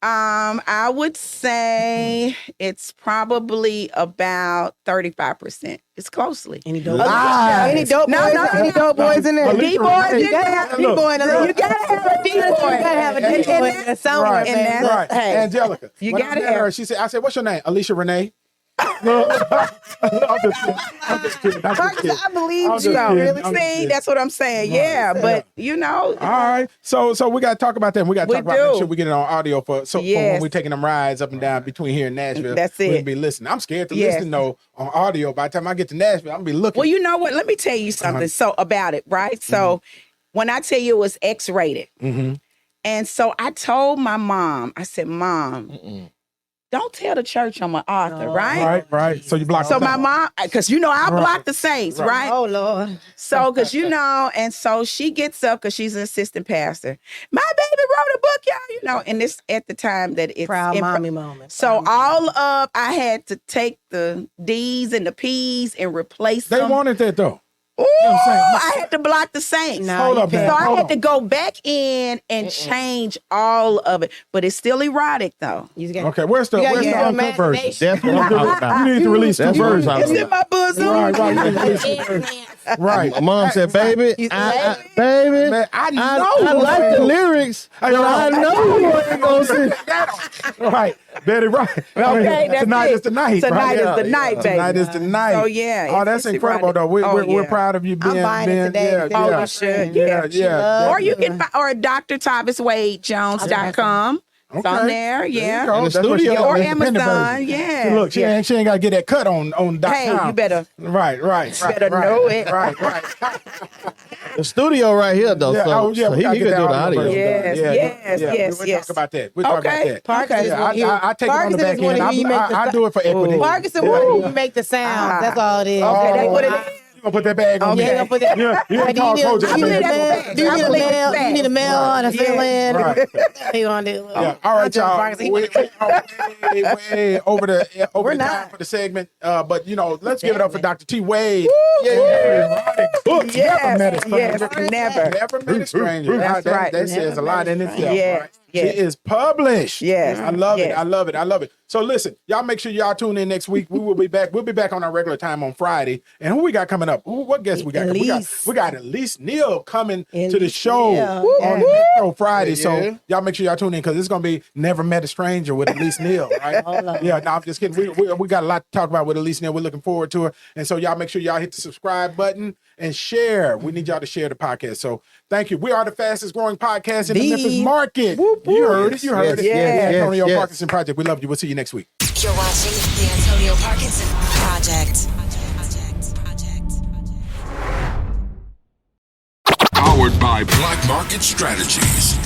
[SPEAKER 3] I would say it's probably about 35%. It's closely.
[SPEAKER 2] Any dope boys? Any dope boys in there?
[SPEAKER 3] D-boys in there.
[SPEAKER 2] D-boy in there.
[SPEAKER 3] You gotta have a D-boy.
[SPEAKER 2] You gotta have a D-boy in there somewhere, man.
[SPEAKER 1] Right.
[SPEAKER 3] Hey,
[SPEAKER 1] Angelika.
[SPEAKER 3] you
[SPEAKER 1] when
[SPEAKER 3] gotta
[SPEAKER 1] I met her,
[SPEAKER 3] have.
[SPEAKER 1] she said, I said, what's your name? Alicia Renee? No. I'm just kidding.
[SPEAKER 2] I believe you.
[SPEAKER 3] Really? See, that's what I'm saying. Yeah, but you know.
[SPEAKER 1] All right. So we got to talk about that. We got to talk about make sure we get it on audio for when we're taking them rides up and down between here and Nashville.
[SPEAKER 3] That's it.
[SPEAKER 1] We'll be listening. I'm scared to listen though on audio. By the time I get to Nashville, I'm gonna be looking.
[SPEAKER 3] Well, you know what? Let me tell you something. So about it, right? So when I tell you it was X-rated, and so I told my mom, I said, Mom. Don't tell the church I'm an author, right?
[SPEAKER 1] Right. So you block.
[SPEAKER 3] So my mom, because you know I block the saints, right?
[SPEAKER 2] Oh Lord.
[SPEAKER 3] So because and so she gets up because she's an assistant pastor. My baby wrote a book, y'all. And this at the time that it's
[SPEAKER 2] proud mommy moment.
[SPEAKER 3] So I had to take the D's and the P's and replace them.
[SPEAKER 1] They wanted that though.
[SPEAKER 3] Ooh, I had to block the saints.
[SPEAKER 1] Hold up, man.
[SPEAKER 3] So I had to go back in and change all of it. But it's still erotic, though.
[SPEAKER 1] Okay, where's the uncut version?
[SPEAKER 4] That's what I'm talking about.
[SPEAKER 1] You need to release two versions.
[SPEAKER 3] It's in my bosom.
[SPEAKER 1] Right.
[SPEAKER 4] My mom said, baby, I like the lyrics, but I know you ain't going to see.
[SPEAKER 1] Right. Betty, right.
[SPEAKER 3] Okay, that's
[SPEAKER 1] tonight
[SPEAKER 3] it.
[SPEAKER 1] is the night.
[SPEAKER 3] Tonight is the night, baby.
[SPEAKER 1] Tonight is the night.
[SPEAKER 3] So, yeah.
[SPEAKER 1] Oh, that's incredible, though. We're proud of you being.
[SPEAKER 2] I'm buying it today.
[SPEAKER 3] You should.
[SPEAKER 1] Yeah.
[SPEAKER 3] Or you can or drTavisWadeJones.com. It's on there, yeah.
[SPEAKER 4] In the studio.
[SPEAKER 3] Or Amazon, yeah.
[SPEAKER 1] See, look, she ain't got to get that cut on .com.
[SPEAKER 3] Hey, you better.
[SPEAKER 1] Right.
[SPEAKER 3] Better know it.
[SPEAKER 1] Right.
[SPEAKER 4] The studio right here, though. So he can do the audio.
[SPEAKER 3] Yes.
[SPEAKER 1] We'll talk about that. We'll talk about that.
[SPEAKER 2] Parkinson,
[SPEAKER 1] I take it on the back end. I do it for equity.
[SPEAKER 2] Parkinson wanted you make the sound. That's all it is.
[SPEAKER 3] Okay, that's what it is.
[SPEAKER 1] You gonna put that bag on me?
[SPEAKER 2] Yeah, put that.
[SPEAKER 1] You ain't call Kojak.
[SPEAKER 2] Do you need a mail on a fill-in? You gonna do?
[SPEAKER 1] Yeah. All right, y'all. Way over the time for the segment. But let's give it up for Dr. T. Wade. Books. Never met a stranger. Never met a stranger.
[SPEAKER 3] That's right.
[SPEAKER 1] That says a lot in itself.
[SPEAKER 3] Yeah.
[SPEAKER 1] It is published.
[SPEAKER 3] Yes.
[SPEAKER 1] I love it. I love it. So listen, y'all make sure y'all tune in next week. We will be back. We'll be back on our regular time on Friday. And who we got coming up? What guests we got? We got Elise Neal coming to the show on Friday. So y'all make sure y'all tune in because it's gonna be Never Met a Stranger with Elise Neal, right? Yeah, no, I'm just kidding. We got a lot to talk about with Elise Neal. We're looking forward to her. And so y'all make sure y'all hit the subscribe button and share. We need y'all to share the podcast. So thank you. We are the fastest growing podcast in the Memphis market. You heard it. Antonio Parkinson Project. We love you. We'll see you next week.
[SPEAKER 5] You're watching the Antonio Parkinson Project.
[SPEAKER 14] Powered by Black Market Strategies.